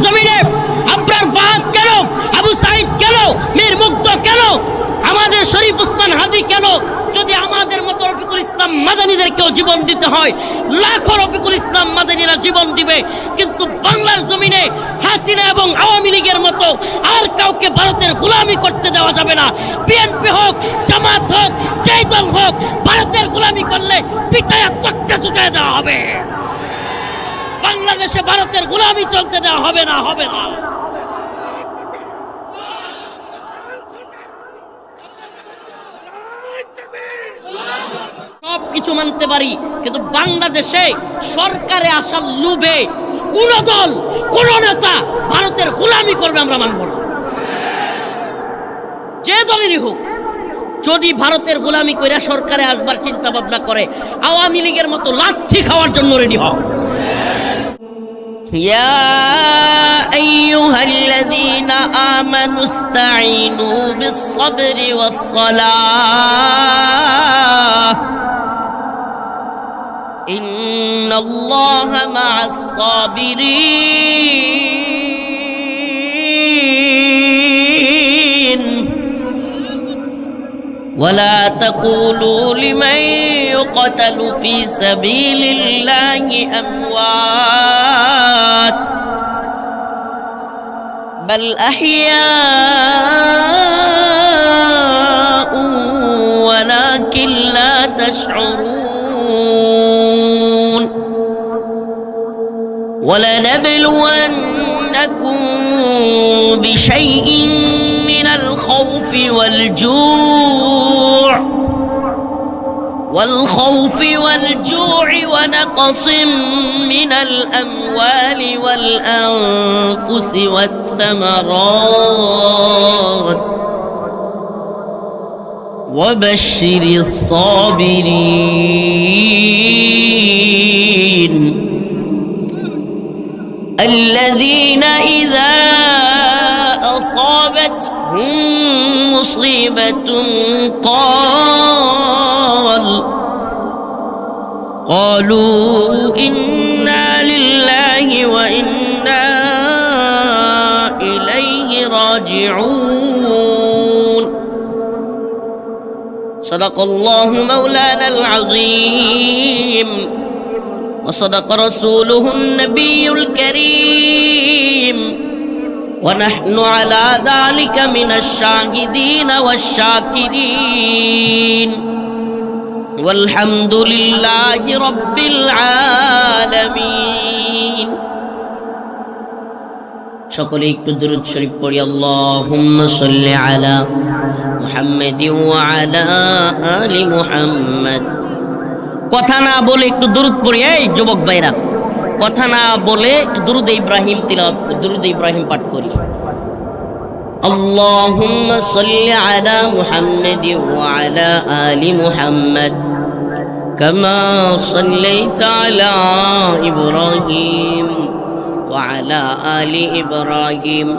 জমিনে আপনার ফাহাদ কেন, আবু সাইদ কেন, মীর মুগ্ধ কেন, আমাদের শরীফ উসমান হাদি কেন? যদি আমাদের মতো রফিকুল ইসলাম মাদানীদেরকেও জীবন দিতে হয়, লাখো রফিকুল ইসলাম মাদানীরা জীবন দিবে, কিন্তু বাংলার জমিনে হাসিনা এবং আওয়ামী লীগের মতো আর কাউকে ভারতের গোলামি করতে দেওয়া যাবে না। বিএনপি হোক, জামাত হোক, যেই দল হোক, ভারতের গোলামি করলে পিটায়া তক্তা ছুটায় দেওয়া হবে। বাংলাদেশে ভারতের গোলামি চলতে দেওয়া হবে না, হবে না। সব কিছু মানতে পারি, কিন্তু বাংলাদেশে সরকারে আসার লোভে কোন দল, কোন নেতা ভারতের গোলামি করবে আমরা মানব না। যে দলেরই হোক, যদি ভারতের গোলামি করে সরকারে আসবার চিন্তা ভাবনা করে, আওয়ামী লীগের মতো লাথি খাওয়ার জন্য রেডি হও। ইয়া আইয়ুহাল্লাযীনা আমানু ইসতাঈনু বিস-সাবরি ওয়াস-সালাহ ইন্নাল্লাহা মা'আস-সাবিরিন ওয়ালা তাকুলু লিমান ইউকতালু ফী সাবিলিল্লাহি আমওয়াত বাল আহইয়াউ ওয়ালাকিন লা তাশউরুন ওয়ালানাবলুওয়ান্নাকুম বিশাইইন মিনাল খাউফি والخوف والجوع ونقص من الأموال والأنفس والثمرات وبشر الصابرين الذين إذا أصابتهم مصيبة قالوا إنا لله وإنا إليه راجعون صدق الله مولانا العظيم وصدق رسوله النبي الكريم ونحن على ذلك من الشاهدين والشاكرين والحمد لله رب العالمين সকলে একটু দরুদ শরীফ পড়ি। আল্লাহুম্মা সাল্লি আলা মুহাম্মাদিন ওয়া আলা আলি মুহাম্মাদ। কথা না বলে একটু দরুদ পড়ি। এই যুবক ভাইরা, কথা না বলে একটু দরুদ ইব্রাহিম তিলাওয়াত, দরুদ ইব্রাহিম পাঠ করি। আল্লাহুম্মা সাল্লি আলা মুহাম্মাদিন ওয়া আলা আলি মুহাম্মাদ كما صليت على إبراهيم وعلى آل إبراهيم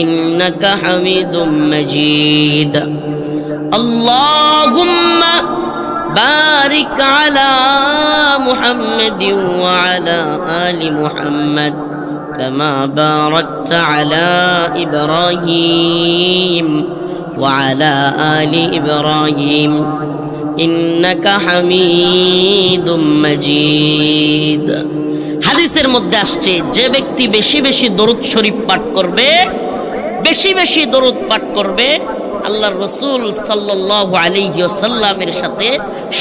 إنك حميد مجيد اللهم بارك على محمد وعلى آل محمد كما باركت على إبراهيم وعلى آل إبراهيم إنك حميد مجيد। হাদিসের মধ্যে আসছে, যে ব্যক্তি বেশি বেশি দরুদ শরীফ পাঠ করবে, বেশি বেশি দরুদ পাঠ করবে, আল্লাহর রাসূল সাল্লাল্লাহু আলাইহি ওয়াসাল্লামের সাথে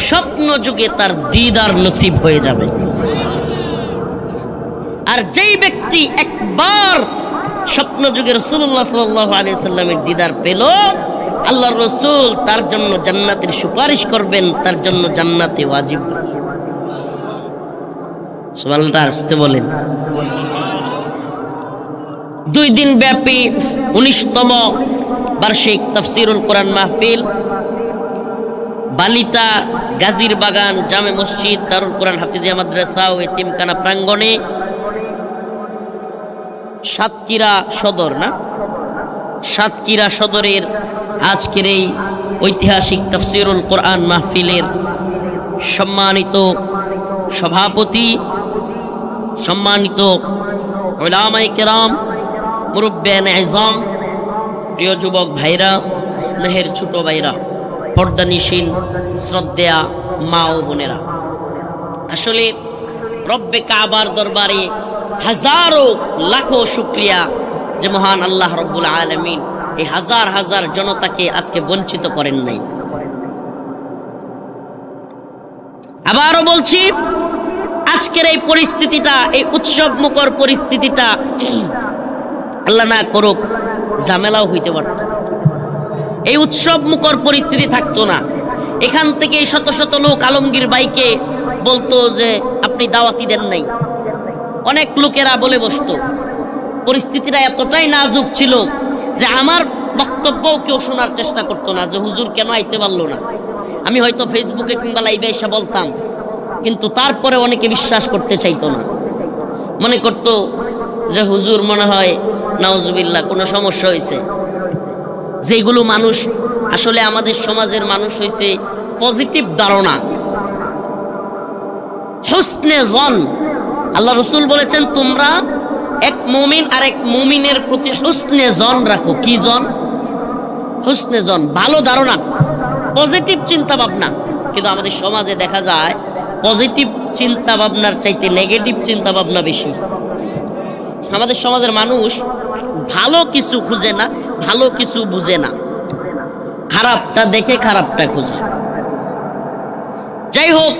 স্বপ্ন যুগে তার দিদার নসিব হয়ে যাবে। আর যেই ব্যক্তি একবার স্বপ্ন যুগে রাসূলুল্লাহ সাল্লাল্লাহু আলাইহি ওয়াসাল্লামের দিদার পেল, আল্লাহর রাসূল তার জন্য জান্নাতের সুপারিশ করবেন, তার জন্য জান্নাতে ওয়াজিব। সুবহানাল্লাহ আসতে বলেন। 2 দিন ব্যাপী 19তম বার্ষিক তাফসীরুল কোরআন মাহফিল বালিতা গাজীর বাগান জামে মসজিদ দারুল কোরআন হাফিজিয়া মাদ্রাসা ও এতিমখানা প্রাঙ্গণে সাতক্ষীরা সদর সাতক্ষীরা সদরের আজকের এই ঐতিহাসিক তাফসীরুল কোরআন মাহফিলের সম্মানিত সভাপতি, সম্মানিত উলামায়ে কেরাম, মুরব্বিয়ানে ইজাম, প্রিয় যুবক ভাইরা, স্নেহের ছোট ভাইরা, পর্দানিশীন শ্রদ্ধেয়া মা ও বোনেরা, আসলে রব্বে কাবার দরবারে হাজারো লাখো শুকরিয়া যে মহান আল্লাহ রব্বুল আলামিন এই হাজার হাজার জনতাকে আজকে বঞ্চিত করেন নাই। আবারও বলছি, আজকের এই পরিস্থিতিটা, এই উৎসব মুখর পরিস্থিতিটা আল্লাহ না করুক ঝামেলাও হইতে পারত। এই উৎসব মুখর পরিস্থিতি থাকতো না। এখান থেকে শত শত লোক আলমগীর ভাইকে বলতো যে আপনি দাওয়াতি দেন নাই, অনেক লোকেরা বলে বসতো। পরিস্থিতিটা এতটাই নাজুক ছিল যে আমার বক্তব্যও কেউ শোনার চেষ্টা করতো না, যে হুজুর কেন আইতে পারলো না। আমি হয়তো ফেসবুকে কিংবা লাইভে এসে বলতাম, কিন্তু তারপরে অনেকে বিশ্বাস করতে চাইতো না, মনে করতো যে হুজুর মনে হয় নাউজুবিল্লাহ কোনো সমস্যা হয়েছে। যেগুলো মানুষ আসলে আমাদের সমাজের মানুষ হয়েছে পজিটিভ ধারণা, হুসনে জন। আল্লাহ রসুল বলেছেন তোমরা এক মুমিন আর এক মুমিনের প্রতি হুসনে জন রাখো। কি জন? হুসনে জন, ভালো ধারণা, পজিটিভ চিন্তা ভাবনা। কিন্তু আমাদের সমাজে দেখা যায় পজিটিভ চিন্তা ভাবনার চাইতে নেগেটিভ চিন্তা ভাবনা বেশি। আমাদের সমাজের মানুষ ভালো কিছু খুঁজে না, ভালো কিছু বুঝে না, খারাপটা দেখে খারাপটা খুঁজে। যাই হোক,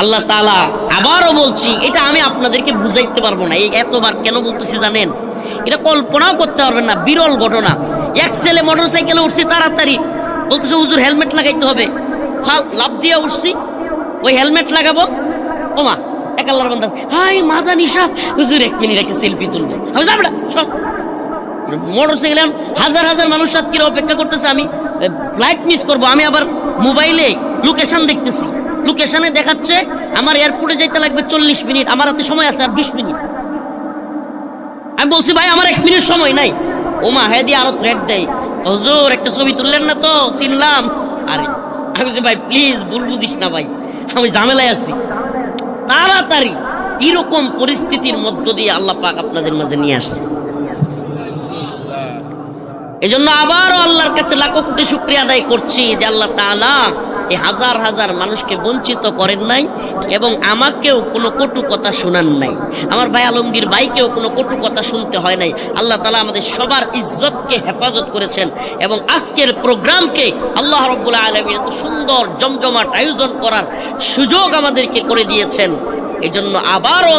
আল্লাহ তাআলা, আবারও বলছি, এটা আমি আপনাদেরকে বুঝাইতে পারবো না। এই এতবার কেন বলতেছি জানেন? এটা কল্পনাও করতে পারবেন না, বিরল ঘটনা। এক ছেলে মোটর সাইকেলে উঠছি, তাড়াতাড়ি বলতেছে হুজুর হেলমেট লাগাইতে হবে। লাভ দিয়ে উঠছি, ওই হেলমেট লাগাবো, ওমা এক আল্লাহর বান্দা, হাই মাদানি সাহেব, হুজুর 1 মিনিট একটা সেলফি তুলবো। আমি যাবো না, সব মোটর সাইকেলে হাজার হাজার মানুষ সাতক্ষীরা অপেক্ষা করতেছে, আমি ফ্লাইট মিস করবো। আমি আবার মোবাইলে লোকেশন দেখতেছি, লোকেশনে দেখাচ্ছে আমার এয়ারপোর্টে যাইতে লাগবে 40 মিনিট, আমার হাতে সময় আছে আর 20 মিনিট। আমি বলছি ভাই আমার 1 মিনিট সময় নাই। ওমা হ্যাঁ দিয়ে আরো থ্রেট দেয়, হুজুর একটা ছবি তুললেন না তো, চিনলাম। আরে আমি বলছি ভাই প্লিজ ভুল বুঝিস না ভাই, আমি ঝামেলায় আছি, তাড়াতাড়ি। এরকম পরিস্থিতির মধ্য দিয়ে আল্লাহ পাক আপনাদের মাঝে নিয়ে আসছে। এজন্য আবারও আল্লাহর কাছে লাখো কোটি শুকরিয়া আদায় করছি যে আল্লাহ তাআলা এই হাজার হাজার মানুষকে বঞ্চিত করেন নাই এবং আমাকেও কোনো কটু কথা শোনান নাই, আমার ভাই আলমগীর ভাইকেও কোনো কটু কথা শুনতে হয় নাই। আল্লাহ তাআলা আমাদের সবার ইজ্জতকে হেফাজত করেছেন এবং আজকের প্রোগ্রামকে আল্লাহ রাব্বুল আলামিন এত সুন্দর জমজমাট আয়োজন করার সুযোগ আমাদেরকে করে দিয়েছেন। এজন্য আবারও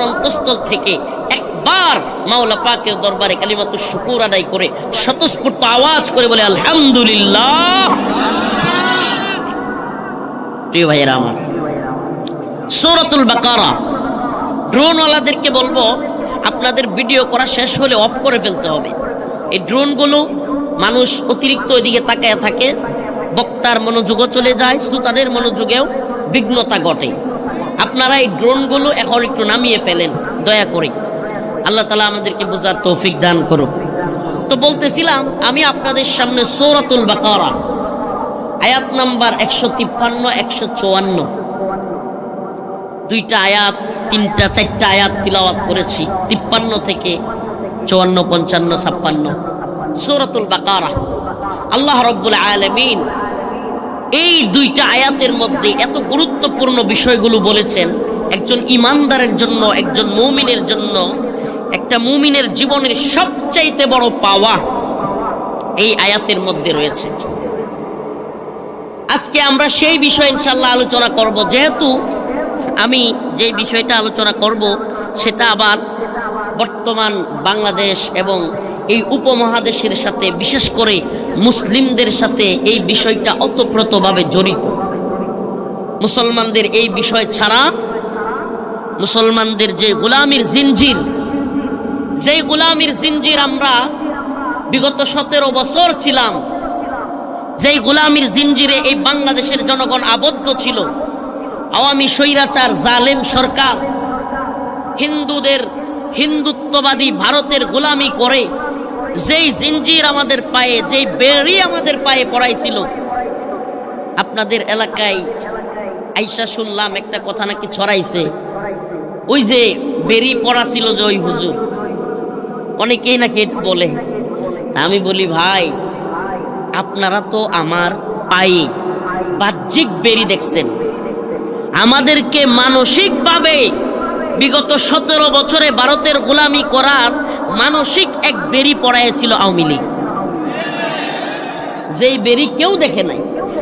অন্তঃস্থল থেকে একবার মাওলা পাকের দরবারে কালিমাতুশ শুকুর আদায় করে স্বতঃস্ফূর্ত আওয়াজ করে বলে আলহামদুলিল্লাহ। প্রিয় ভাইয়েরা আমার, সূরাতুল বাকারা, ড্রোনওয়ালাদেরকে বলবো আপনাদের ভিডিও করা শেষ হলে অফ করে ফেলতে হবে। এই ড্রোনগুলো মানুষ অতিরিক্ত ওইদিকে তাকায় থাকে, বক্তার মনোযোগও চলে যায়, শ্রোতাদের মনোযোগেও বিঘ্নতা ঘটে। আপনারা এই ড্রোনগুলো এখন একটু নামিয়ে ফেলেন দয়া করে, আল্লাহ তাআলা আমাদেরকে বোঝার তৌফিক দান করুক। তো বলতেছিলাম, আমি আপনাদের সামনে সূরাতুল বাকারা আয়াত নাম্বার 153, 154, দুইটা আয়াত, তিনটা চারটা আয়াত তিলাওয়াত করেছি, 53 থেকে 54, 55, 56। সূরাতুল বাকারা আল্লাহ রাব্বুল আলামিন এই দুইটা আয়াতের মধ্যে এত গুরুত্বপূর্ণ বিষয়গুলো বলেছেন। একজন ইমানদারের জন্য, একজন মুমিনের জন্য, একটা মুমিনের জীবনের সবচাইতে বড় পাওয়া এই আয়াতের মধ্যে রয়েছে। আজকে আমরা সেই বিষয়ে ইনশাআল্লাহ আলোচনা করব। যেহেতু আমি যে বিষয়টা আলোচনা করব সেটা আবার বর্তমান বাংলাদেশ এবং এই উপমহাদেশের সাথে, বিশেষ করে মুসলিমদের সাথে এই বিষয়টা ওতপ্রোতভাবে জড়িত। মুসলমানদের এই বিষয় ছাড়া মুসলমানদের যে গোলামির জিনজির, যেই গোলামির জিনজির আমরা বিগত 17 বছর ছিলাম, যেই গোলামির জিনজিরে এই বাংলাদেশের জনগণ আবদ্ধ ছিল, আওয়ামী স্বৈরাচার জালেম সরকার হিন্দুদের, হিন্দুত্ববাদী ভারতের গোলামি করে যেই জিনজির আমাদের পায়ে, যেই বেড়ি আমাদের পায়ে পড়াইছিল, আপনাদের এলাকায় আইসা শুনলাম একটা কথা নাকি ছড়াইছে, ওই যে বেরি পড়া ছিল যে ওই হুজুর, অনেকেই নাকি এটা বলে। তা আমি বলি ভাই, আপনারা তো আমার পায়ে বাহ্যিক বেরি দেখছেন, আমাদেরকে মানসিকভাবে বিগত 17 বছরে ভারতের গোলামি করার মানসিক এক বেরি পড়াইছিল আওয়ামী লীগ, যেই বেরি কেউ দেখে নাই।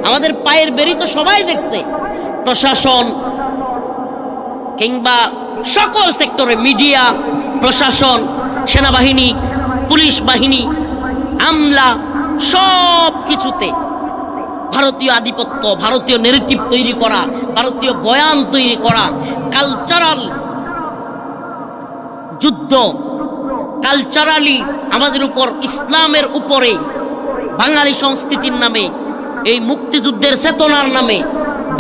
আমাদের পায়ের বেরি তো সবাই দেখছে, প্রশাসন কিংবা সকল সেক্টরে, মিডিয়া, প্রশাসন, সেনাবাহিনী, পুলিশ বাহিনী, আমলা, সব কিছুতে ভারতীয় আধিপত্য, ভারতীয় নেরেটিভ তৈরি করা, ভারতীয় বয়ান তৈরি করা, কালচারাল যুদ্ধ, কালচারালি আমাদের উপর, ইসলামের উপরে, বাঙালি সংস্কৃতির নামে, এই মুক্তিযুদ্ধের চেতনার নামে,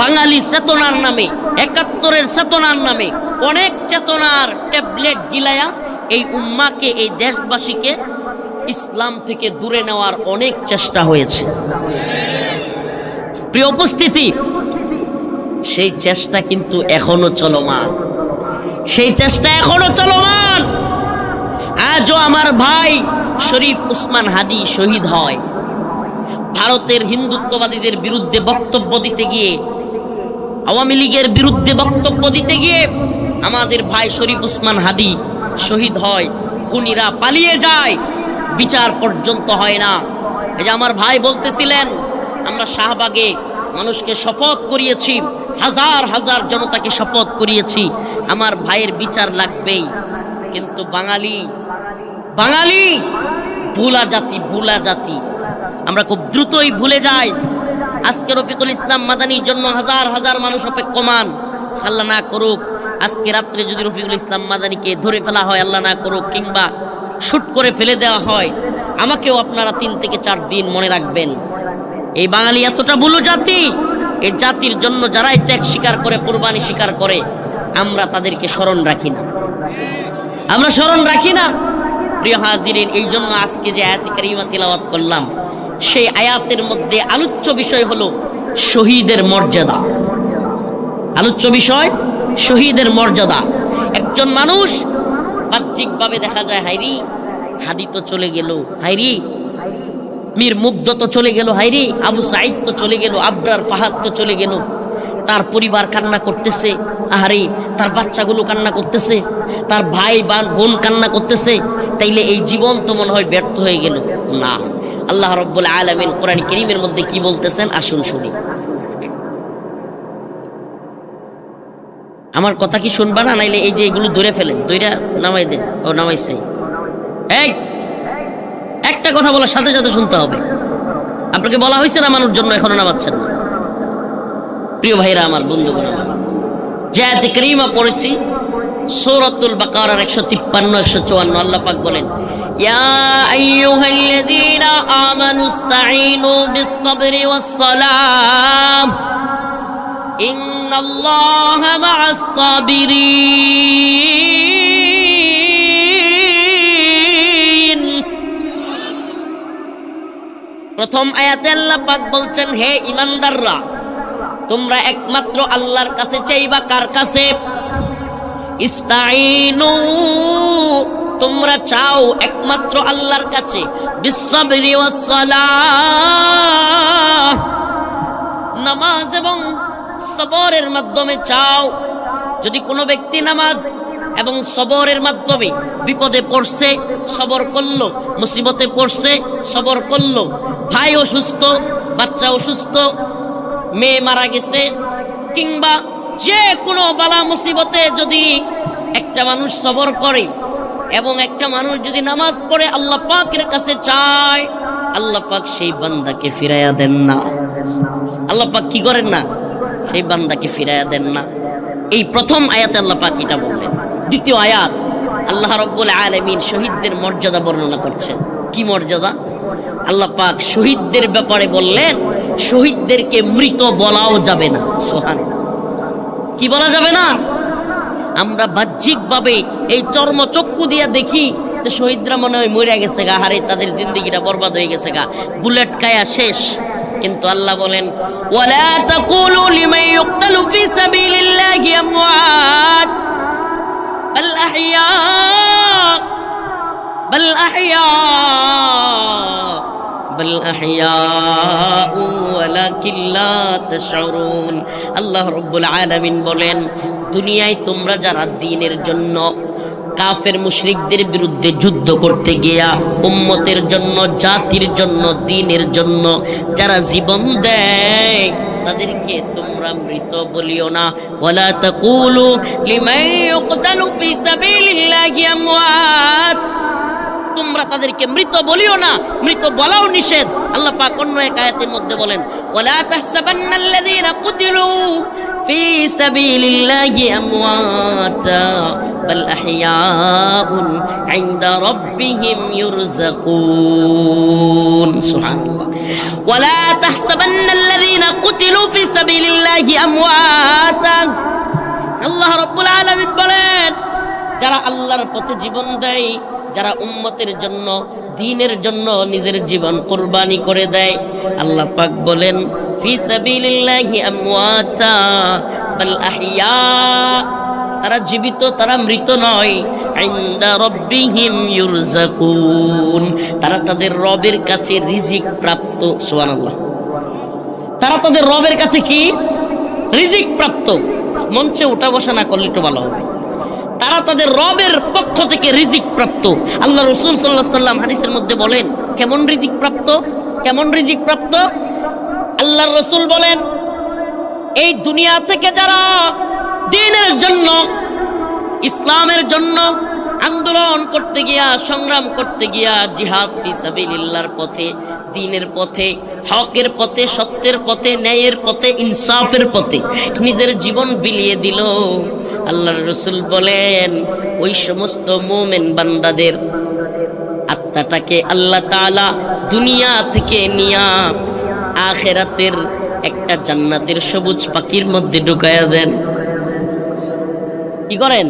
বাঙালি চেতনার নামে, ৭১-এর চেতনার নামে অনেক চেতনার ট্যাবলেট গিলায়া এই উম্মাকে, এই দেশবাসীকে ইসলাম থেকে দূরে নেওয়ার অনেক চেষ্টা হয়েছে। প্রিয় উপস্থিতি, সেই চেষ্টা কিন্তু এখনো চলমান, সেই চেষ্টা এখনো চলমান। আজও আমার ভাই শরীফ উসমান হাদি শহীদ হয় ভারতের হিন্দুত্ববাদীদের বিরুদ্ধে বক্তব্য দিতে গিয়ে, আওয়ামী লীগের বিরুদ্ধে বক্তব্য দিতে গিয়ে আমাদের ভাই শরীফ উসমান হাদি শহীদ হয়। খুনিরা পালিয়ে যায়, বিচার পর্যন্ত হয় না। এই যে আমার ভাই বলতেছিলেন, আমরা শাহবাগে মানুষকে শপথ করিয়েছি, হাজার হাজার জনতাকে শপথ করিয়েছি, আমার ভাইয়ের বিচার লাগবেই। কিন্তু বাঙালি ভুলা জাতি, আমরা খুব দ্রুতই ভুলে যাই। আজকে রফিকুল ইসলাম মাদানির জন্য হাজার হাজার মানুষ অপেক্ষমান, আল্লাহ না করুক আজকে রাত্রে যদি রফিকুল ইসলাম মাদানিকে ধরে ফেলা হয়, আল্লাহ না করুক, কিংবা শুট করে ফেলে দেওয়া হয়, আমাকেও আপনারা 3 থেকে 4 দিন মনে রাখবেন। এই বাঙালি এতটা বুলু জাতি, এই জাতির জন্য যারাই ত্যাগ স্বীকার করে, কোরবানি স্বীকার করে, আমরা তাদেরকে স্মরণ রাখি না, আমরা স্মরণ রাখি না। প্রিয় হাজিরিন, এই জন্য আজকে যে আয়াতে কারিমা তিলাওয়াত করলাম, সেই আয়াতের মধ্যে আলোচ্য বিষয় হলো শহীদের মর্যাদা। আলোচ্য বিষয় শহীদের মর্যাদা। একজন মানুষ বাহ্যিকভাবে দেখা যায়, হাইরি হাদি তো চলে গেল, হাইরি মীর মুগ্ধ তো চলে গেল, হাইরি আবু সাইদ তো চলে গেল, আবরার ফাহাদ তো চলে গেল, তার পরিবার কান্না করতেছে, আহারে তার বাচ্চাগুলো কান্না করতেছে, তার ভাই বোন কান্না করতেছে, তাইলে এই জীবন তো মনে হয় ব্যর্থ হয়ে গেল। না, আল্লাহ রাব্বুল আলামিন কোরআন কারীমের মধ্যে কি বলতেছেন আসুন শুনি। আমার কথা কি শুনবা না? নাইলে এই যে এগুলো ধরে ফেলেন, ধইরা নামাই দেন। ও নামাইছে। এই একটা কথা বলার সাথে সাথে শুনতে হবে। আপনাকে বলা হয়েছে নামানোর জন্য, এখনো নামাচ্ছেন না। প্রিয় ভাইরা আমার, বন্ধুগণ আমার, যে আয়াতে কারিমা পড়েছি সূরাতুল বাকারার 153 154, আল্লাহ পাক বলেন, ইয়া আইয়ুহাল্লাযীনা আমানুস্তাঈনু বিস-সাবরি ওয়াস-সালাম ইন্নাল্লাহা মা'আস-সাবিরিন। প্রথম আয়াতে আল্লাহ পাক বলছেন, হে ঈমানদাররা, তোমরা একমাত্র আল্লাহর কাছে চাইবা। কার কাছে? ইস্তাঈনু, তোমরা চাও একমাত্র আল্লাহর কাছে। বিস-সাবরি ওয়াস-সালাহ, নামাজ এবং সবরের মাধ্যমে চাও। যদি কোনো ব্যক্তি নামাজ এবং সবরের মাধ্যমে বিপদে পড়ছে, সবর করলো, মুসিবতে পড়ছে, সবর করলো, ভাই অসুস্থ, বাচ্চা অসুস্থ, মেয়ে মারা গেছে, কিংবা যে কোনো বালা মুসিবতে যদি একটা মানুষ সবর করে এবং একটা মানুষ যদি নামাজ পড়ে আল্লাহ পাকের কাছে চায়, আল্লাহ পাক সেই বান্দাকে ফিরাইয়া দেন না। আল্লাহ পাক কি করেন না? সেই বান্দাকে ফিরাইয়া দেন না। এই প্রথম আয়াতে আল্লাহ পাক এটা বললেন। দ্বিতীয় আয়াত আল্লাহ রাব্বুল আলামিন শহীদদের মর্যাদা বর্ণনা করছেন। কি মর্যাদা? আল্লাহ পাক শহীদদের ব্যাপারে বললেন, শহীদদেরকে মৃত বলাও যাবে না। সুবহান, কি বলা যাবে না? আমরা বাহ্যিকভাবে এই চর্মচক্ষু দিয়ে দেখি যে শহীদরা মনে হয় মরে গেছে গা, হারে তাদের জিন্দেগিটা বরবাদ হয়ে গেছে গা, বুলেট খায়া শেষ। কিন্তু আল্লাহ বলেন, ওয়ালা তাকুলু লিমান ইউকতালু ফি সাবিলিল্লাহি আমওয়াত বাল আহইয়া বাল আহইয়া বাল আহইয়া ওয়ালাকিন লা তাশউরুন। আল্লাহ রাব্বুল আলামিন বলেন, দুনিয়ায় তোমরা যারা দ্বীনের জন্য কাফের মুশরিকদের বিরুদ্ধে যুদ্ধ করতে গিয়া উম্মতের জন্য, জাতির জন্য, দ্বীনের জন্য যারা জীবন দেয় তাদেরকে তোমরা মৃত বলিও না। ওয়ালা তাকুলু লিমান ইউকতালু ফি সাবিলিল্লাহি আমওয়াত, তোমরা তাদেরকে মৃত বলিও না, মৃত বলাও নিষেধ। আল্লাহ পাক অন্য এক আয়াতের মধ্যে বলেন, ওয়ালা তাহসাবান্নাল্লাযীনা কুতিলু ফি সাবিলিল্লাহি আমওয়াতা বাল আহইয়াউন ইনদা রাব্বিহিম ইউরযাকুন। সুবহানাল্লাহ। ওয়ালা তাহসাবান্নাল্লাযীনা কুতিলু ফি সাবিলিল্লাহি আমওয়াতা, আল্লাহ রাব্বুল আলামিন বলেন, যারা আল্লাহর পথে জীবন দেয়, যারা উম্মতের জন্য, দ্বীনের জন্য নিজের জীবন কুরবানি করে দেয়, আল্লাহ পাক বলেন ফি সাবিলিল্লাহি আমওয়াতা বাল আহইয়া, তারা জীবিত, তারা মৃত নয়। ইনদা রাব্বিহিম ইউরযাকুন, তারা তাদের রবের কাছে রিজিক প্রাপ্ত। সুবহানাল্লাহ। তারা তাদের রবের কাছে কি? রিজিক প্রাপ্ত। মঞ্চে উঠা বসা না করলে একটু ভালো হবে। তারা তাদের রবের পক্ষ থেকে রিজিক প্রাপ্ত। আল্লাহ রাসূল সাল্লাল্লাহু আলাইহি ওয়াসাল্লাম হাদিসের মধ্যে বলেন, কেমন রিজিক প্রাপ্ত? কেমন রিজিক প্রাপ্ত? আল্লাহর রাসূল বলেন, এই দুনিয়া থেকে যারা দ্বীনের জন্য, ইসলামের জন্য আন্দোলন করতে গিয়া, সংগ্রাম করতে গিয়া, জিহাদ ফি সাবিলিল্লাহর পথে, দ্বীনের পথে, হকের পথে, সত্যের পথে, ন্যায়ের পথে, ইনসাফের পথে নিজের জীবন বিলিয়ে দিল, আল্লাহর রাসূল বলেন ওই সমস্ত মুমিন বান্দাদের আত্মাটাকে আল্লাহ তাআলা দুনিয়া থেকে নিয়া আখিরাতের একটা জান্নাতের সবুজ পাখির মধ্যে ঢুকায়া দেন। কি করেন?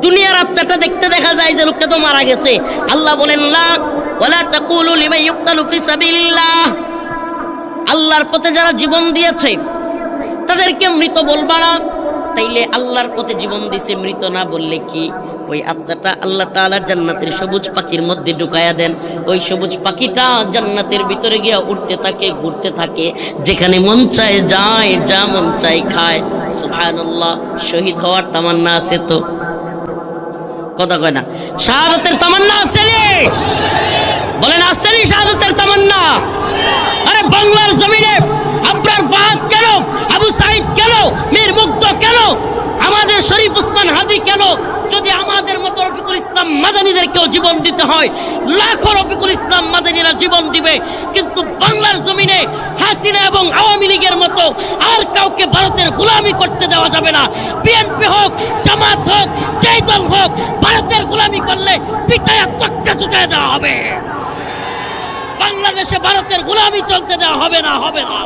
দুনিয়ার আত্মাটা দেখতে দেখা যায় যে লোকটা তো মারা গেছে। আল্লাহ বলেন, লা ওয়ালা তাকুলু লিমান ইউকতালু ফি সাবিলিল্লাহ, আল্লাহর পথে যারা জীবন দিয়েছে তাদেরকে মৃত বলবা না। তাইলে আল্লাহর পথে জীবন দিছে, মৃত না বললে কি? ওই আত্মাটা আল্লাহ তাআলা জান্নাতের সবুজ পাখির মধ্যে ঢুকায়া দেন। ওই সবুজ পাখিটা জান্নাতের ভিতরে গিয়া উড়তে থাকে, ঘুরতে থাকে, যেখানে মন চায় যায়, যা মন চায় খায়। সুবহানাল্লাহ। শহীদ হওয়ার তামান্না আছে তো? কথা কয় না। শাহাদাতের তামান্না আছে রে? বলেন আছে নি শাহাদাতের তামান্না? আরে বাংলার জমিনে আবরার ফাহাদ কেন, আবু সাইদ কেন, মীর মুগ্ধ কেন, আমাদের শরীফ উসমান হাদি কেন? যদি আমাদের মতো রফিকুল ইসলাম মাদানীদেরকেও জীবন দিতে হয়, লাখো রফিকুল ইসলাম মাদানীরা জীবন দিবে। কিন্তু বাংলার জমিনে হাসিনা এবং আওয়ামী লীগের মতো আর কাউকে ভারতের গোলামি করতে দেওয়া যাবে না। বিএনপি হোক, জামাত হোক, যেই দল হোক, ভারতের গোলামি করলে পিঠায়া তক্তা ছুটায় দেওয়া হবে। বাংলাদেশে ভারতের গোলামি চলতে দেওয়া হবে না, হবে না।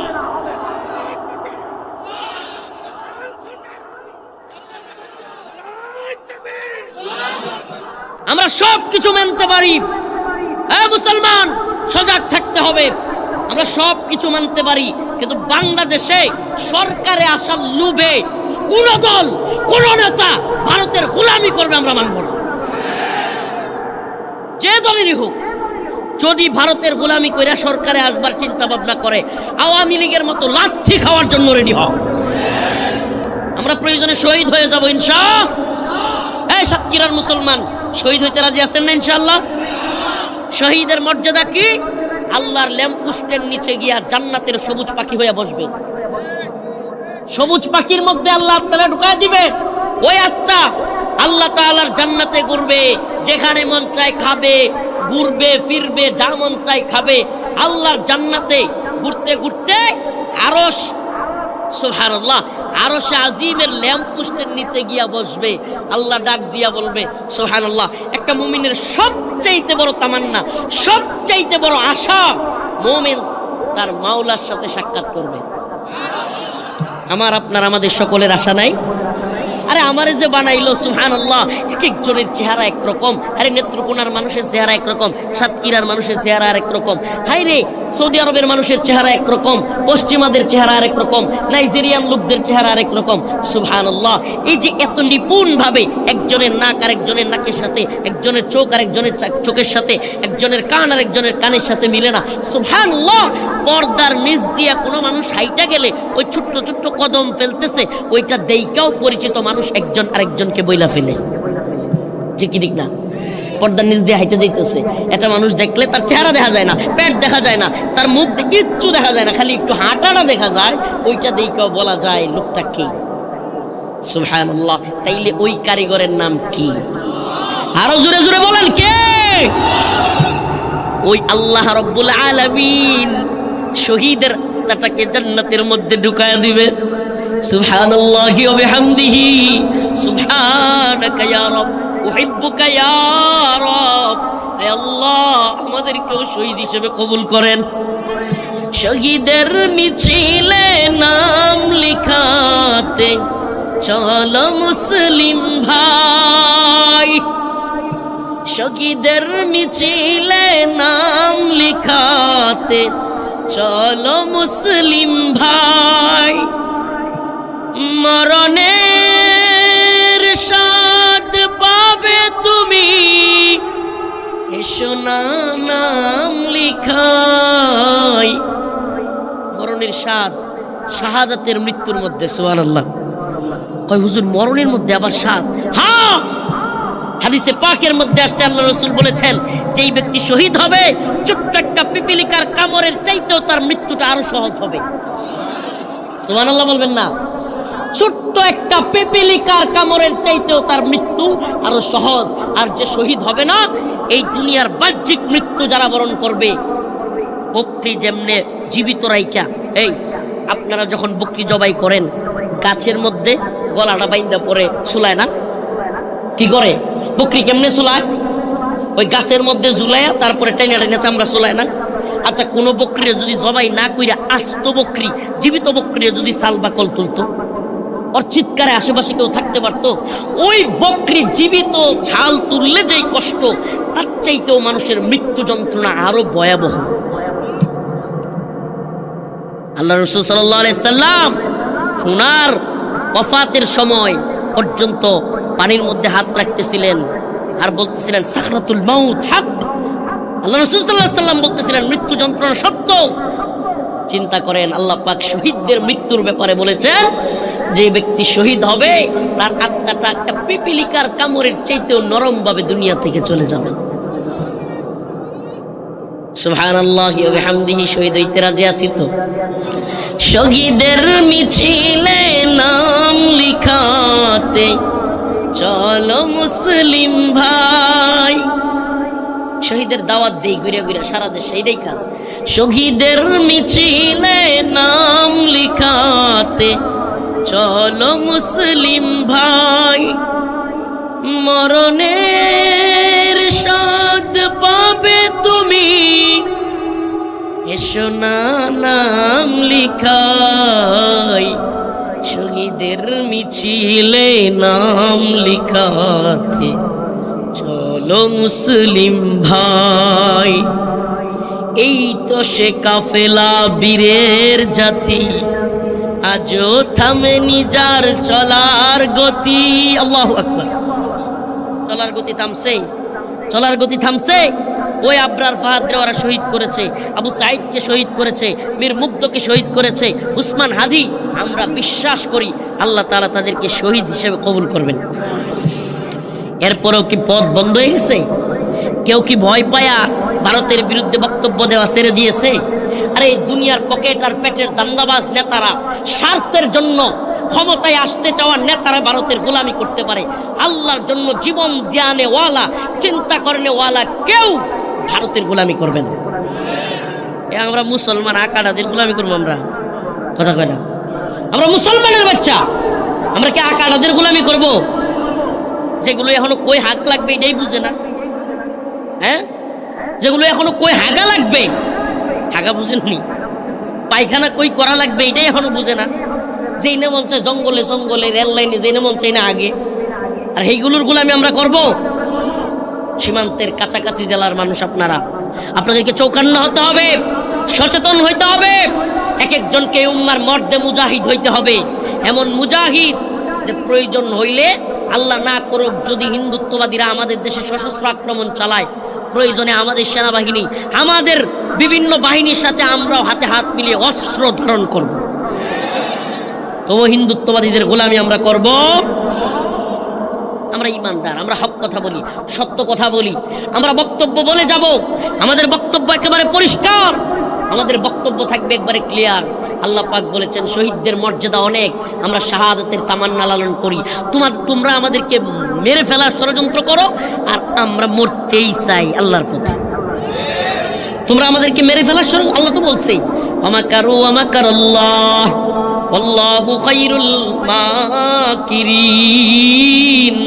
আমরা সব কিছু মানতে পারি, মুসলমান সজাগ থাকতে হবে। আমরা সব কিছু মানতে পারি, কিন্তু বাংলাদেশে সরকারে আসার লোভে কোন দল, কোন নেতা ভারতের গোলামি করবে আমরা মানব না। যে দলেরই হোক, যদি ভারতের গোলামি করে সরকারে আসবার চিন্তা ভাবনা করে, আওয়ামী লীগের মতো লাথি খাওয়ার জন্য রেডি হও। আমরা প্রয়োজনে শহীদ হয়ে যাব ইনশাআল্লাহ। এই সাতক্ষীরার মুসলমান শহীদ হইতে রাজি আছেন না ইনশাআল্লাহ? শহীদের মর্যাদা কি? আল্লাহর ল্যাম্পপোস্টের নিচে গিয়া জান্নাতের সবুজ পাখি হয়ে বসবে। সবুজ পাখির মধ্যে আল্লাহ আত্মারা ঢুকায় দিবে। ওই আত্মা আল্লাহ তাআলার জান্নাতে ঘুরবে, যেখানে মন চায় খাবে, ঘুরবে ফিরবে, যা মন চায় খাবে। আল্লাহর জান্নাতে ঘুরতে ঘুরতে আরশ, সুবহানাল্লাহ, আরশে আজিমের ল্যাম্পপোস্টের নিচে গিয়া বসবে। আল্লাহ ডাক দিয়া বলবে, সুবহানাল্লাহ, একটা মুমিনের সবচাইতে বড় তামান্না, সবচাইতে বড় আশা, মুমিন তার মাওলার সাথে সাক্ষাৎ করবে। আমার আপনার আমাদের সকলের আশা নাই? আরে আমারে যে বানাইলো, সুবহানাল্লাহ, এক একজনের চেহারা একরকম। আরে নেত্রকোনার মানুষের চেহারা একরকম, সাতক্ষীরার মানুষের চেহারা আরেক রকম। হাই রে, সৌদি আরবের মানুষের চেহারা একরকম, পশ্চিমাদের চেহারা আরেক রকম, নাইজেরিয়ান লোকদের চেহারা আরেক রকম। সুবহানাল্লাহ, এই যে এত নিপুণভাবে একজনের নাক আরেকজনের নাকের সাথে, একজনের চোখ আরেকজনের চোখের সাথে, একজনের কান আরেকজনের কানের সাথে মিলে না। সুবহানাল্লাহ, পর্দার নিচ দিয়া কোনো মানুষ হাইটা গেলে ওই ছোট্ট ছোট্ট কদম ফেলতেছে, ওইটা দেইকাও পরিচিত মানুষ একজন আরেকজনকে বইলা ফেলে। ঠিক কি ঠিক না? পর্দার নিচ দিয়ে হাইতে যাইতেছে, এটা মানুষ দেখলে তার চেহারা দেখা যায় না, পেট দেখা যায় না, তার মুখ কিচ্ছু দেখা যায় না, খালি একটু হাঁটাটা দেখা যায়, ওইটা দেইকাও বলা যায় লোকটা কে। সুবহানাল্লাহ, তাইলে ওই কারিগরের নাম কি? আরো জোরে জোরে বলেন কে? ওই আল্লাহ রাব্বুল আলামিন শহীদের আত্মাটাকে জান্নাতের মধ্যে ঢুকায়া দিবে। সুবহানাল্লাহি ওয়া বিহামদিহি সুবহানাকা ইয়া রাব উহিব্বুকা ইয়া রাব। হে আল্লাহ, আমাদেরকেও শহীদ হিসেবে কবুল করেন। শহীদের মিছিলে নাম লিখাতে চলো মুসলিম ভাই, শহীদের মিছিলে নাম লিখাতে চলো মুসলিম ভাই। মরণের স্বাদ পাবে তুমি, এসো না নাম লিখাই। মরণের স্বাদ শাহাদাতের মৃত্যুর মধ্যে। সুবহানাল্লাহ, কয় হুজুর মরণের মধ্যে আবার স্বাদ? হ্যাঁ, হাদিসে পাকের মধ্যে আসছে, আল্লাহ রাসূল বলেছেন যেই ব্যক্তি শহীদ হবে, ছোট্ট একটা পিপিলিকার কামড়ের চাইতেও তার মৃত্যুটা আরো সহজ হবে। সুবহানাল্লাহ বলবেন না? ছোট্ট একটা পিপিলিকার কামড়ের চাইতেও তার মৃত্যু আরো সহজ। আর যে শহীদ হবে না, এই দুনিয়ার বাহ্যিক মৃত্যু যারা বরণ করবে, বকরি যেমনে জীবিত রাইকা, এই আপনারা যখন বকরি জবাই করেন, গাছের মধ্যে গলাটা বাইন্দা পরে চুলায় না? কি করে বকরি কেমনে চুলায়? ওই গাছের মধ্যে ঝুলাইয়া তারপরে টেনে টেনে চামড়া চুলায় না? আচ্ছা, কোনো বকরি যদি জবাই না কইরা আস্ত বকরি, জীবিত বকরি যদি সাল বাকল তুলতো, ওর চিৎকারে আশেপাশে কেউ থাকতে পারতো? ওই বকরি জীবিত ছাল তুললে যেই কষ্ট, তার চাইতেও মানুষের মৃত্যু যন্ত্রণা আরো ভয়াবহ। আল্লাহ রাসূল সাল্লাল্লাহু আলাইহি সাল্লাম ওনার ওয়াফাতের সময় পর্যন্ত পানির মধ্যে হাত রাখতেছিলেন আর বলতেছিলেন সাকরাতুল মাউত হক। আল্লাহ রাসূল সাল্লাল্লাহু আলাইহি সাল্লাম বলতেছিলেন মৃত্যু যন্ত্রণা সত্য। চিন্তা করেন, আল্লাহ পাক শহীদদের মৃত্যুর ব্যাপারে বলেছেন যে ব্যক্তি শহীদ হবে তার আত্মাটা একটা পিপিলিকার কামড়ের চাইতেও নরম ভাবে দুনিয়া থেকে চলে যাবে। সুবহানাল্লাহি ওয়া বিহামদিহি। শহীদ হইতে রাজি আছি তো? শহীদের মিছিলে নাম লিখাতে চলো মুসলিম ভাই। শহীদের দাওয়াত দেই ঘুরে ঘুরে সারা দেশে, এটাই কাজ। শহীদের মিছিলে নাম লিখাতে চলো মুসলিম ভাই। মরণের স্বাদ পাবে তুমি, এসো না নাম লিখাই। শহীদের মিছিলে নাম লিখাতে চলো মুসলিম ভাই। এই তো সে কাফেলা বীরের জাতি, আজও থামেনি যার চলার গতি। আল্লাহু আকবার। চলার গতি থামছে? চলার গতি থামছে? ওই আবরার ফাহাদরে ওরা শহীদ করেছে, আবু সাইদকে শহীদ করেছে, মীর মুগ্ধকে শহীদ করেছে, উসমান হাদি। আমরা বিশ্বাস করি আল্লাহ তাআলা তাদেরকে শহীদ হিসেবে কবুল করবেন। এরপরেও কি পথ বন্ধ হয়ে গেছে? কেউ কি ভয় পায়া ভারতের বিরুদ্ধে বক্তব্য দেওয়া ছেড়ে দিয়েছে? আরে এই দুনিয়ার পকেট আর পেটের দান্দাবাজ নেতারা স্বার্থের জন্য ক্ষমতায় আসতে চাওয়া নেতারা ভারতের গোলামি করতে পারে। আল্লাহর জন্য জীবন ধ্যানে ওয়ালা, চিন্তা করনে ওয়ালা কেউ ভারতের গোলামি করবে না। আমরা মুসলমান আকাড়াদের গোলামি করবো? আমরা কথা কয় না? আমরা মুসলমানের বাচ্চা, আমরা কি আকাড়াদের গোলামি করব? যেগুলো এখনো কই হাগ লাগবে এটাই বুঝে না। হ্যাঁ, যেগুলো এখনো কই হাগা লাগবে, হাগা বুঝেননি, পায়খানা কই করা লাগবে এটাই এখনো বুঝে না। যেই না মন চায় জঙ্গলে জঙ্গলে, রেল লাইনে যেই না মন চাই না আগে, আর এইগুলোর গোলামি আমরা করব? সীমান্তের কাছাকাছি জেলার মানুষ আপনারা, আপনাদেরকে চৌকান্না হতে হবে। সচেতন হইতে হবে। এক একজনকে উম্মার মর্দে মুজাহিদ হইতে হবে, এমন মুজাহিদ যে প্রয়োজন হইলে আল্লাহ না করুক যদি হিন্দুত্ববাদীরা আমাদের দেশে সশস্ত্র আক্রমণ চালায়, প্রয়োজনে আমাদের সেনাবাহিনী আমাদের বিভিন্ন বাহিনীর সাথে আমরাও হাতে হাত মিলিয়ে অস্ত্র ধারণ করব। তবু হিন্দুত্ববাদীদের গোলামি আমরা করব। আমরা ইমানদার, আমরা হক কথা বলি, সত্য কথা বলি, আমরা বক্তব্য বলে যাব। আমাদের বক্তব্য একেবারে পরিষ্কার, আমাদের বক্তব্য থাকবে একবারে ক্লিয়ার। আল্লাহ পাক বলেছেন শহীদদের মর্যাদা অনেক, আমরা শাহাদাতের তামান্না লালন করি। তোমরা আমাদেরকে মেরে ফেলার ষড়যন্ত্র করো আর আমরা মরতেই চাই আল্লাহর পথে। তোমরা আমাদেরকে মেরে ফেলার ষড়যন্ত্র, আল্লাহ তো বলছেই ওয়ামাকারু ওয়ামাকারাল্লাহ আল্লাহু খায়রুল মাকিরিন।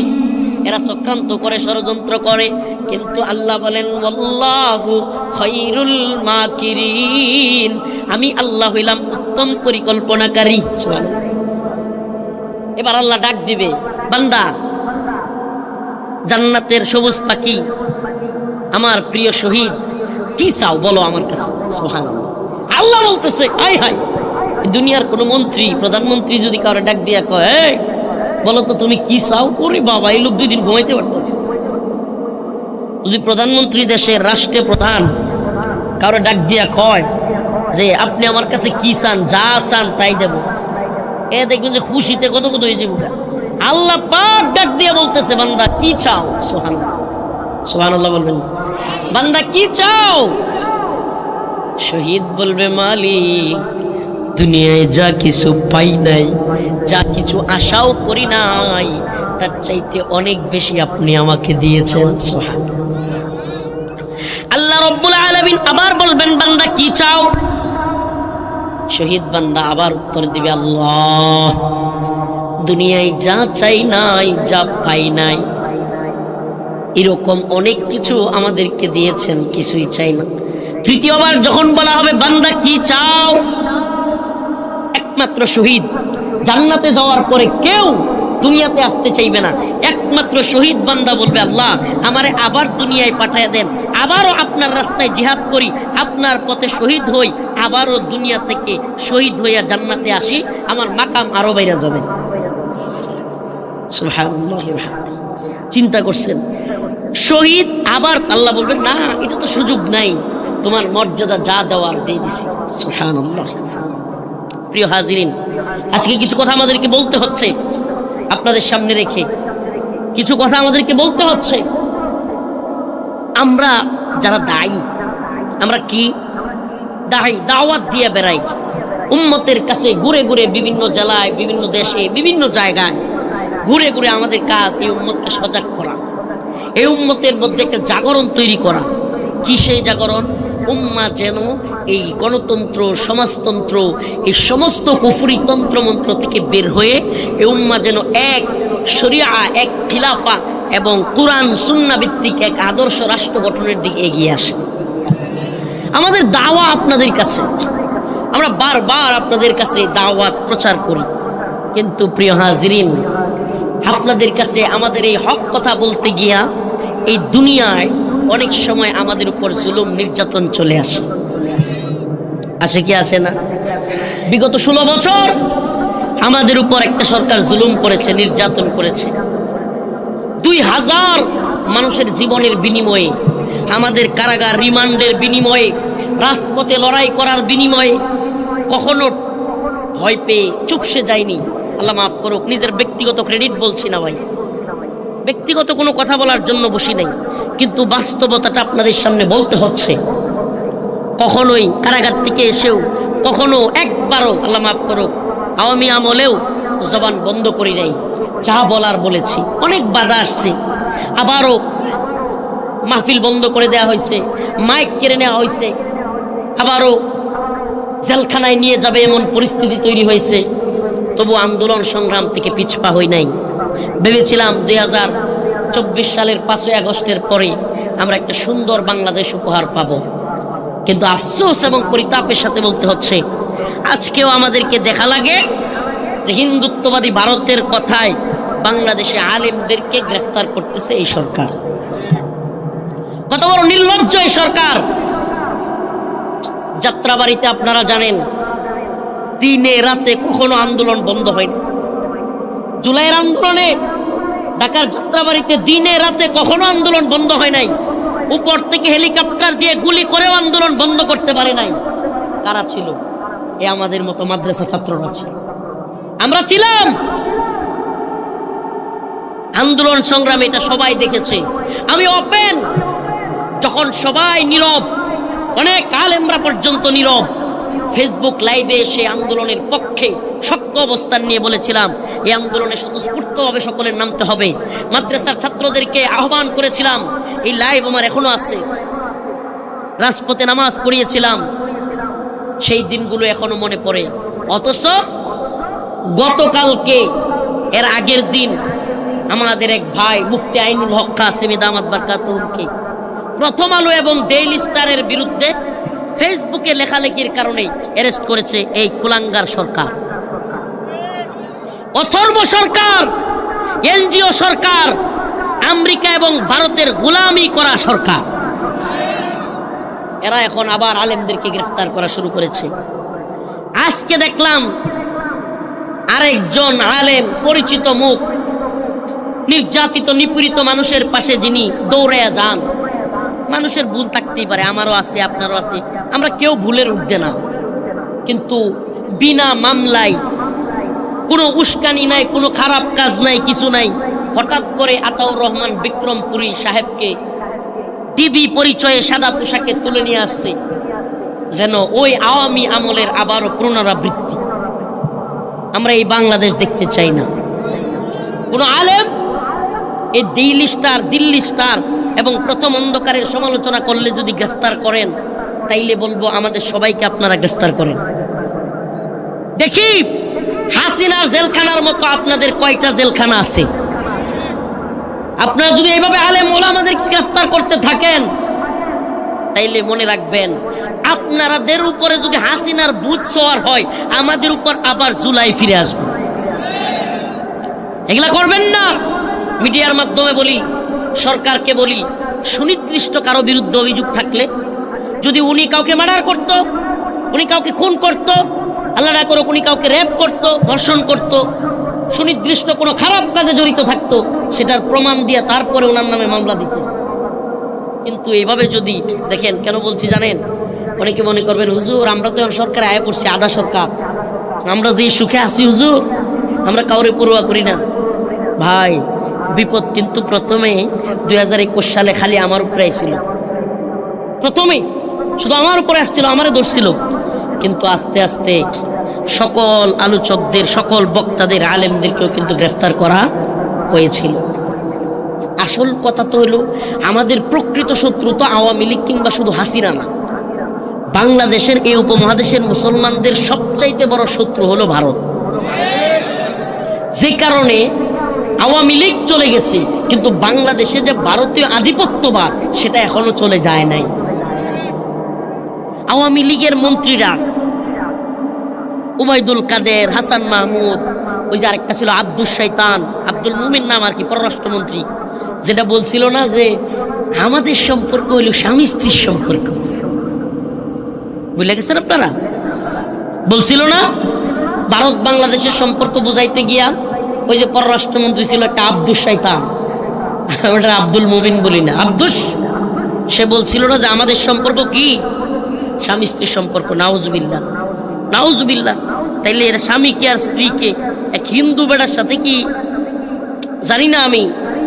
এরা চক্রান্ত করে, ষড়যন্ত্র করে, কিন্তু আল্লাহ বলেন ওয়াল্লাহু খায়রুল মাকিরিন, আমি আল্লাহ হইলাম উত্তম পরিকল্পনাকারী। সুবহানাল্লাহ। এবার আল্লাহ ডাক দিবে, বান্দা জান্নাতের সবুজ পাখি, আমার প্রিয় শহীদ, কি চাও বলো আমার কাছে। সুবহানাল্লাহ। আল্লাহ বলতেছে হায় হায়, দুনিয়ার কোন মন্ত্রী প্রধানমন্ত্রী যদি কারো ডাক দিয়া কয় বলো তো তুমি কি চাও, ওরে বাবা এই লোক 2 দিন ঘুমাইতে পারত। যদি প্রধানমন্ত্রী দেশের রাষ্ট্রীয় প্রধান কারো ডাক দিয়া কয় যে আপনি আমার কাছে কি চান, যা চান তাই দেব, এ দেখবেন যে খুশিতে কত কত হয়েছে বুকা। আল্লাহ পাক ডাক দিয়া বলতেছে বান্দা কি চাও। সুবহানাল্লাহ, সুবহানাল্লাহ বলবেন, বান্দা কি চাও। শহীদ বলবে মালিক দুনিয়ায় যা কিছু পাই নাই, যা কিছু আশাও করি নাই, তার চাইতে অনেক বেশি আপনি আমাকে দিয়েছেন। সুবহানাল্লাহ। আল্লাহ রাব্বুল আলামিন আবার বলবেন বান্দা কি চাও। শহীদ বান্দা আবার উত্তর দিবে আল্লাহ দুনিয়ায় যা চাই নাই, যা পাই নাই, এরকম অনেক কিছু আমাদেরকে দিয়েছেন, কিছুই চাই না। তৃতীয়বার যখন বলা হবে বান্দা কি চাও, একমাত্র শহীদ জান্নাতে যাওয়ার পরে কেউ দুনিয়াতে আসতে চাইবে না, একমাত্র শহীদ বান্দা বলবে আল্লাহ আমারে আবার দুনিয়ায় পাঠায় দেন, আবারও আপনার রাস্তায় জিহাদ করি, আপনার পথে শহীদ হই, আবারও দুনিয়া থেকে শহীদ হইয়া জান্নাতে আসি, আমার মাকাম আরো বাইরে যাবে। সুবহানাল্লাহ। চিন্তা করছেন শহীদ, আবার আল্লাহ বলবেন না এটা তো সুযোগ নাই, তোমার মর্যাদা যা দেওয়ার দিয়ে দিছি। সুবহানাল্লাহ। প্রিয় হাজিরিন, আজকে কিছু কথা আমাদেরকে বলতে হচ্ছে, আপনাদের সামনে রেখে কিছু কথা আমাদেরকে বলতে হচ্ছে। আমরা যারা দায়ী, আমরা কি দায়ী, দাওয়াত দিয়ে বেড়াই উম্মতের কাছে ঘুরে ঘুরে, বিভিন্ন জেলায়, বিভিন্ন দেশে, বিভিন্ন জায়গায় ঘুরে ঘুরে আমাদের কাজ এই উম্মতকে সজাগ করা, এই উম্মতের মধ্যে একটা জাগরণ তৈরি করা। কি সেই জাগরণ? উম্মা যেন এই গণতন্ত্র, সমাজতন্ত্র, এই সমস্ত কুফরি তন্ত্রমন্ত্র থেকে বের হয়ে এই উম্মা যেন এক শরিয়া, এক খিলাফা এবং কুরআন সুন্নাহ ভিত্তিক এক আদর্শ রাষ্ট্র গঠনের দিকে এগিয়ে আসে। আমাদের দাওয়া আপনাদের কাছে, আমরা বারবার আপনাদের কাছে দাওয়াত প্রচার করি, কিন্তু প্রিয় হাজিরিন আপনাদের কাছে আমাদের এই হক কথা বলতে গিয়া এই দুনিয়ায় অনেক সময় আমাদের উপর জুলুম নির্যাতন চলে আসে। আসে কি আসে না? বিগত 16 বছর আমাদের উপর একটা সরকার জুলুম করেছে, নির্যাতন করেছে। 2000 মানুষের জীবনের বিনিময়ে, আমাদের কারাগার রিমান্ডের বিনিময়ে, রাজপথে লড়াই করার বিনিময়ে কখনো ভয় পেয়ে চুপসে যায়নি। আল্লাহ মাফ করুক, নিজের ব্যক্তিগত ক্রেডিট বলছি না ভাই, ব্যক্তিগত কোনো কথা বলার জন্য বসি নাই, কিন্তু বাস্তবতাটা আপনাদের সামনে বলতে হচ্ছে। কখনোই কারাগার থেকে এসেও কখনো একবারও আল্লাহ মাফ করুক আওয়ামী আমলেও জবান বন্ধ করি নাই, যা বলার বলেছি। অনেক বাধা আসছে, আবারও মাহফিল বন্ধ করে দেওয়া হয়েছে, মাইক কেড়ে নেওয়া হয়েছে, আবারও জেলখানায় নিয়ে যাবে এমন পরিস্থিতি তৈরি হয়েছে। তবু আন্দোলন সংগ্রাম থেকে পিছপা হই নাই। ভেবেছিলাম 2024 সালের 5ই আগস্টের পরে আমরা একটা সুন্দর বাংলাদেশ উপহার পাব, কিন্তু আফসোস এবং পরিতাপের সাথে বলতে হচ্ছে আজকেও আমাদেরকে দেখা লাগে যে হিন্দুত্ববাদী ভারতের কথায় বাংলাদেশে আলেমদেরকে গ্রেফতার করতেছে এই সরকার। কত বড় নির্লজ্জ এই সরকার! যাত্রাবাড়িতে আপনারা জানেন দিনে রাতে কখনো আন্দোলন বন্ধ হয়নি। জুলাইয়ের আন্দোলনে ঢাকার যাত্রাবাড়িতে দিনে রাতে কখনো আন্দোলন বন্ধ হয় নাই। উপর থেকে হেলিকপ্টার দিয়ে গুলি করেও আন্দোলন বন্ধ করতে পারে নাই। কারা ছিল? এ আমাদের মতো মাদ্রাসা ছাত্ররা ছিল, আমরা ছিলাম। আন্দোলন সংগ্রাম এটা সবাই দেখেছে। আমি ওপেন, যখন সবাই নীরব, অনেক আলেমরা পর্যন্ত নীরব, ফেসবুক লাইভে এসে আন্দোলনের পক্ষে শক্ত অবস্থান নিয়ে বলেছিলাম এই আন্দোলনে স্বতঃস্ফূর্তভাবে সকলের নামতে হবে। মাদ্রাসার ছাত্রদেরকে আহ্বান করেছিলাম, এই লাইভ আমার এখনো আছে। রাজপথে নামাজ পড়িয়েছিলাম, সেই দিনগুলো এখনো মনে পড়ে। অথচ গতকালকে এর আগের দিন আমাদের এক ভাই মুফতি আইনুল হক কাসেমি দামাত বারকাতুহুকে প্রথম আলো এবং ডেইলি স্টারের বিরুদ্ধে ফেসবুকে লেখালেখির কারণে অ্যারেস্ট করেছে এই কুলাঙ্গার সরকার, অথর্ব সরকার, এনজিও সরকার, আমেরিকা এবং ভারতের গোলামি করা সরকার। এরা এখন আবার আলেমদেরকে গ্রেফতার করা শুরু করেছে। আজকে দেখলাম আরেকজন আলেম, পরিচিত মুখ, নির্যাতিত নিপীড়িত মানুষের পাশে যিনি দৌড়াইয়া যান। মানুষের ভুল থাকতেই পারে, আমারও আছে, আপনারও আছে, আমরা কেউ ভুলের ঊর্ধ্বে না। কিন্তু বিনা মামলায়, কোনো উস্কানি নাই, কোনো খারাপ কাজ নাই, কিছু নাই, হঠাৎ করে আতাউর রহমান বিক্রমপুরী সাহেবকে ডিবি পরিচয়ে সাদা পোশাকে তুলে নিয়ে আসছে, যেন ওই আওয়ামী আমলের আবারও পুনরাবৃত্তি। আমরা এই বাংলাদেশ দেখতে চাই না। কোন আলেম এই দিল্লি স্টার এবং প্রথম অন্ধকারের সমালোচনা করলে যদি গ্রেফতার করেন, তাইলে বলবো আমাদের সবাইকে আপনারা গ্রেফতার করেন। দেখি হাসিনার জেলখানার মতো আপনাদের কয়টা জেলখানা আছে। আপনারা যদি এইভাবে আলেম ওলামাদেরকে গ্রেফতার করতে থাকেন, তাইলে মনে রাখবেন আপনাদের উপরে যদি হাসিনার বুথ সওয়ার হয়, আমাদের উপর আবার জুলাই ফিরে আসবে। এগুলা করবেন না। মিডিয়ার মাধ্যমে বলি, সরকারকে বলি, সুনির্দিষ্ট কারো বিরুদ্ধে অভিযোগ থাকলে, যদি উনি কাউকে মার্ডার করত, উনি কাউকে খুন করত, আল্লাহ না করুক উনি কাউকে রেপ করত, ধর্ষণ করত, সুনির্দিষ্ট কোনো খারাপ কাজে জড়িত থাকতো, সেটার প্রমাণ দিয়ে তারপরে ওনার নামে মামলা দিত। কিন্তু এইভাবে যদি দেখেন, কেন বলছি জানেন? অনেকে মনে করবেন হুজুর আমরা তো এখন সরকারে আয় পড়ছি, আধা সরকার, আমরা যে সুখে আছি হুজুর, আমরা কাউরে পরোয়া করি না। ভাই, বিপদ কিন্তু প্রথমে 2021 সালে খালি আমার উপরে আসছিল। প্রথমে শুধু আমার উপরে আসছিল, আমারে ধরছিল। কিন্তু আস্তে আস্তে সকল আলোচকদের, সকল বক্তাদের, আলেমদেরকেও কিন্তু গ্রেফতার করা হয়েছিল। আসল কথা তো হলো, আমাদের প্রকৃত শত্রু তো আওয়ামী লীগ কিংবা শুধু হাসিনা না। বাংলাদেশের এই উপমহাদেশের মুসলমানদের সবচাইতে বড় শত্রু হলো ভারত। যে কারণে আওয়ামী লীগ চলে গেছে, কিন্তু বাংলাদেশে যে ভারতীয় আধিপত্যবাদ সেটা এখনো চলে যায় নাই। আওয়ামী লীগের মন্ত্রীরা উবাইদুল কাদের, হাসান মাহমুদ, ওই যে আরেকটা ছিল আব্দুল শৈতান, আব্দুল মুমিন নাম আর কি, পররাষ্ট্রমন্ত্রী, যেটা বলছিল না যে আমাদের সম্পর্ক হইল স্বামী স্ত্রীর সম্পর্ক। বুঝলে গেছেন আপনারা? বলছিল না ভারত বাংলাদেশের সম্পর্ক বুঝাইতে গিয়া ওই যে পররাষ্ট্রমন্ত্রী ছিল একটা আব্দুল শৈতান, আমরা আব্দুল মুমিন বলি না, আব্দুস, সে বলছিল না যে আমাদের সম্পর্ক কি স্বামী স্ত্রীর সম্পর্ক। নাউজুবিল্লাহ, নাউজুবিল্লাহ। তাইলে এরা স্বামীকে আর স্ত্রীকে এক হিন্দু বেটার সাথে কি, জানি না আমি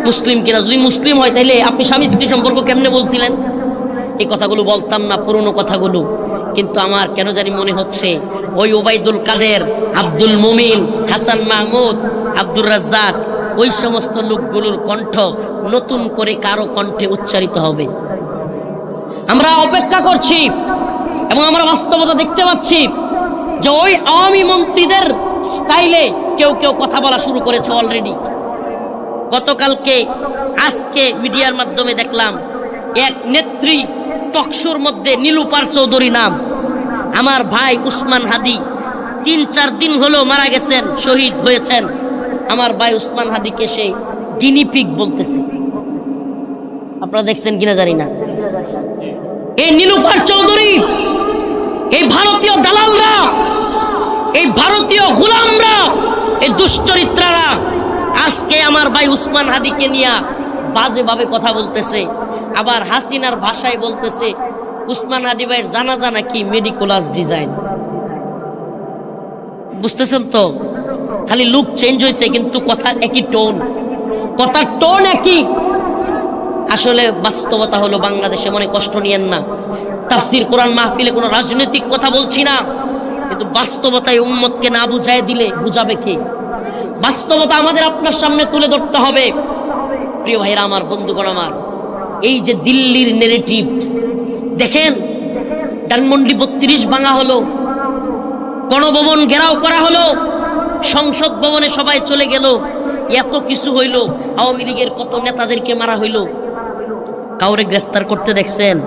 মুসলিম কিনা, যদি মুসলিম হয় তাইলে আপনি স্বামী স্ত্রী সম্পর্ক কেমনে বলছিলেন? এই কথাগুলো বলতাম না, পুরনো কথাগুলো। কিন্তু আমার কেন জানি মনে হচ্ছে ওই ওবাইদুল কাদের, আব্দুল মুমিন, হাসান মাহমুদ, আব্দুর রাজ্জাক, ওই সমস্ত লোকগুলোর কণ্ঠ নতুন করে কারো কণ্ঠে উচ্চারিত হবে। আমরা অপেক্ষা করছি এবং আমরা বাস্তবতা দেখতে পাচ্ছি যে ওই আওয়ামী মন্ত্রীদের স্টাইলে কেউ কেউ কথা বলা শুরু করেছে অলরেডি। গতকালকে, আজকে মিডিয়ার মাধ্যমে দেখলাম এক নেত্রী টকশোর মধ্যে, নীলুপার চৌধুরী নাম, আমার ভাই উসমান হাদি 3-4 দিন হলো মারা গেছেন, শহীদ হয়েছেন। আমার ভাই উসমান হাদিকে সে গিনিপিগ বলতেছে। আপনারা দেখছেন কিনা জানি না। এই নীলুফার চৌধুরী এই ভারতীয় দালালরা, এই ভারতীয় গোলামরা, এই দুশ্চরিত্রারা আজকে আমার ভাই উসমান হাদিকে নিয়ে বাজেভাবে কথা বলতেছে। আবার হাসিনার ভাষায় বলতেছে উসমান হাদি ভাইয়ের জানাজা নাকি মেডিকোলাস ডিজাইন। বুঝতেছেন তো? খালি লুক চেঞ্জ হয়েছে কিন্তু কথার একই টোন, কথার টোন একই। আসলে বাস্তবতা হলো বাংলাদেশে, মনে কষ্ট নিয়েন না, তাফসীর কোরআন মাহফিলে কোনো রাজনৈতিক কথা বলছি না, কিন্তু বাস্তবতায় উম্মতকে না বুঝায় দিলে বুঝাবে কে? বাস্তবতা আমাদের আপনার সামনে তুলে ধরতে হবে। প্রিয় ভাইরা আমার, বন্ধুগণ আমার, এই যে দিল্লির নেরেটিভ দেখেন, ধানমন্ডি 32 ভাঙা হলো, গণভবন ঘেরাও করা হলো, সংসদ ভবনে সবাই চলে গেল, এত কিছু হইল, আওয়ামী লীগের কত নেতাদেরকে মারা হইল, কাউরে গ্রেফতার করতে দেখছেন?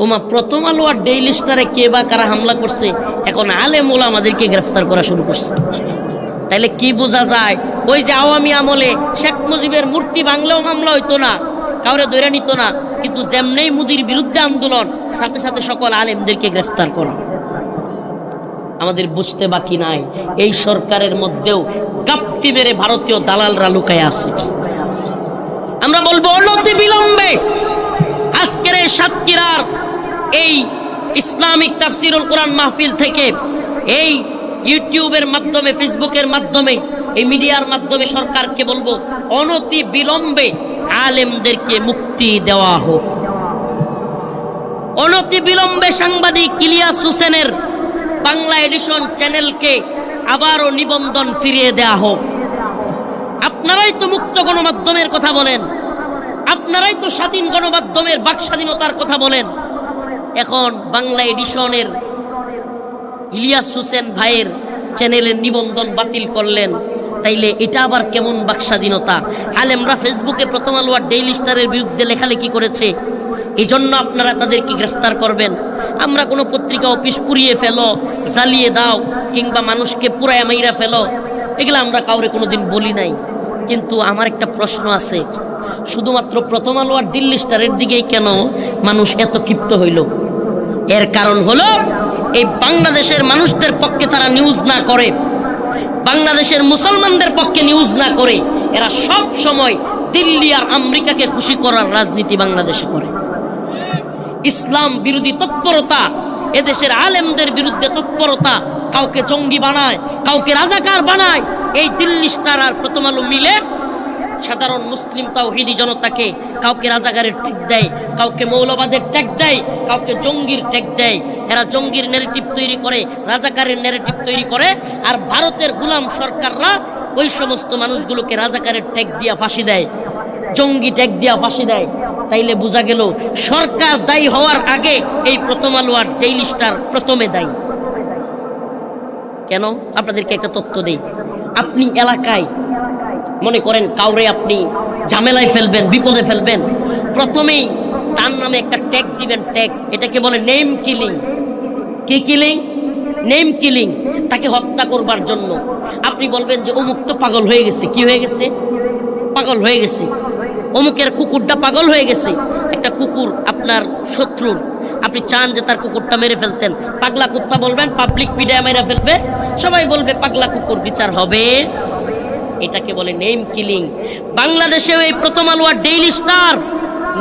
ওমা, প্রথম আলো আর ডেইলি স্টারে কে বা কারা হামলা করছে, এখন আলেম ওলামাদেরকে গ্রেফতার করা শুরু করছে। তাইলে কি বোঝা যায়? ওই যে আওয়ামী আমলে শেখ মুজিবের মূর্তি ভাঙলেও মামলা হইতো না, কাউরে ধরে নিত না, কিন্তু যেমনেই মোদির বিরুদ্ধে আন্দোলন, সাথে সাথে সকল আলেমদেরকে গ্রেফতার করা। আমাদের বুঝতে বাকি নাই, এই সরকারের মধ্যেও গাপ্তি মেরে ভারতীয় দালালরা লুকায় আছে। আমরা বলবো অনতি বিলম্বে আজকের এই সাতক্ষীরার এই ইসলামিক তাফসীরুল কোরআন মাহফিল থেকে, এই ইউটিউবের মাধ্যমে, ফেসবুকের মাধ্যমে, এই মিডিয়ার মাধ্যমে সরকারকে বলবো অনতি বিলম্বে আলেমদেরকে মুক্তি দেওয়া হোক। অনতি বিলম্বে সাংবাদিক ইলিয়াস হোসেনের বাংলা এডিশন চ্যানেলকে আবারও নিবন্ধন ফিরিয়ে দেওয়া হোক। আপনারাই তো মুক্ত গণমাধ্যমের কথা বলেন, আপনারাই তো স্বাধীন গণমাধ্যমের বাক স্বাধীনতার কথা বলেন। এখন বাংলা এডিশনের ইলিয়াস হোসেন ভাইয়ের চ্যানেলের নিবন্ধন বাতিল করলেন, তাইলে এটা আবার কেমন বাক স্বাধীনতা? আলেমরা ফেসবুকে প্রথম আলো আর ডেইলি স্টারের বিরুদ্ধে লেখালেখি করেছে, এই জন্য আপনারা তাদেরকে গ্রেফতার করবেন। আমরা কোনো পত্রিকা অফিস পুড়িয়ে ফেলো, জ্বালিয়ে দাও, কিংবা মানুষকে পুরায় মাইরা ফেলো, এগুলো আমরা কাউরে কোনোদিন বলি নাই। কিন্তু আমার একটা প্রশ্ন আছে, শুধুমাত্র প্রথম আলো আর দিল্লি স্টারের দিকেই কেন মানুষ এত ক্ষিপ্ত হইল? এর কারণ হলো এই বাংলাদেশের মানুষদের পক্ষে তারা নিউজ না করে, বাংলাদেশের মুসলমানদের পক্ষে নিউজ না করে, এরা সব সময় দিল্লি আর আমেরিকাকে খুশি করার রাজনীতি বাংলাদেশে করে। ইসলাম বিরোধী তৎপরতা, এদেশের আলেমদের বিরুদ্ধে তৎপরতা, কাউকে জঙ্গি বানায়, কাউকে রাজাকার বানায়। এই দিল্লি স্টার আর প্রথম আলো মিলে সাধারণ মুসলিম তাওহীদি জনতাকে কাউকে রাজাকারের ট্যাগ দেয়, কাউকে মৌলবাদের ট্যাগ দেয়, কাউকে জঙ্গির ট্যাগ দেয়। এরা জঙ্গির ন্যারেটিভ তৈরি করে, রাজাকারের ন্যারেটিভ তৈরি করে, আর ভারতের গোলাম সরকাররা ওই সমস্ত মানুষগুলোকে রাজাকারের ট্যাগ দিয়া ফাঁসি দেয়, জঙ্গি ট্যাগ দিয়া ফাঁসি দেয়। তাইলে বোঝা গেল সরকার দায়ী হওয়ার আগে এই প্রথম আলো আর ডেইলি স্টার প্রথমে দায়ী। কেন? আপনাদেরকে একটা তথ্য দেই। আপনি এলাকায় মনে করেন কাউরে আপনি ঝামেলায় ফেলবেন, বিপদে ফেলবেন, প্রথমেই তার নামে একটা ট্যাগ দিবেন, ট্যাগ। এটাকে বলে নেম কিলিং। কি কিলিং? Name killing. তাকে হত্যা করবার জন্য আপনি বলবেন যে অমুক তো পাগল হয়ে গেছে। কি হয়ে গেছে? পাগল হয়ে গেছে। অমুকের কুকুরটা পাগল হয়ে গেছে। একটা কুকুর আপনার শত্রুর, আপনি চান যে তার কুকুরটা মেরে ফেলতেন, পাগলা কুত্তা বলবেন, পাবলিক পিডায় মেরে ফেলবে, সবাই বলবে পাগলা কুকুর, বিচার হবে। এটাকে বলে নেম কিলিং। বাংলাদেশেও এই প্রথম আলো আর ডেইলি স্টার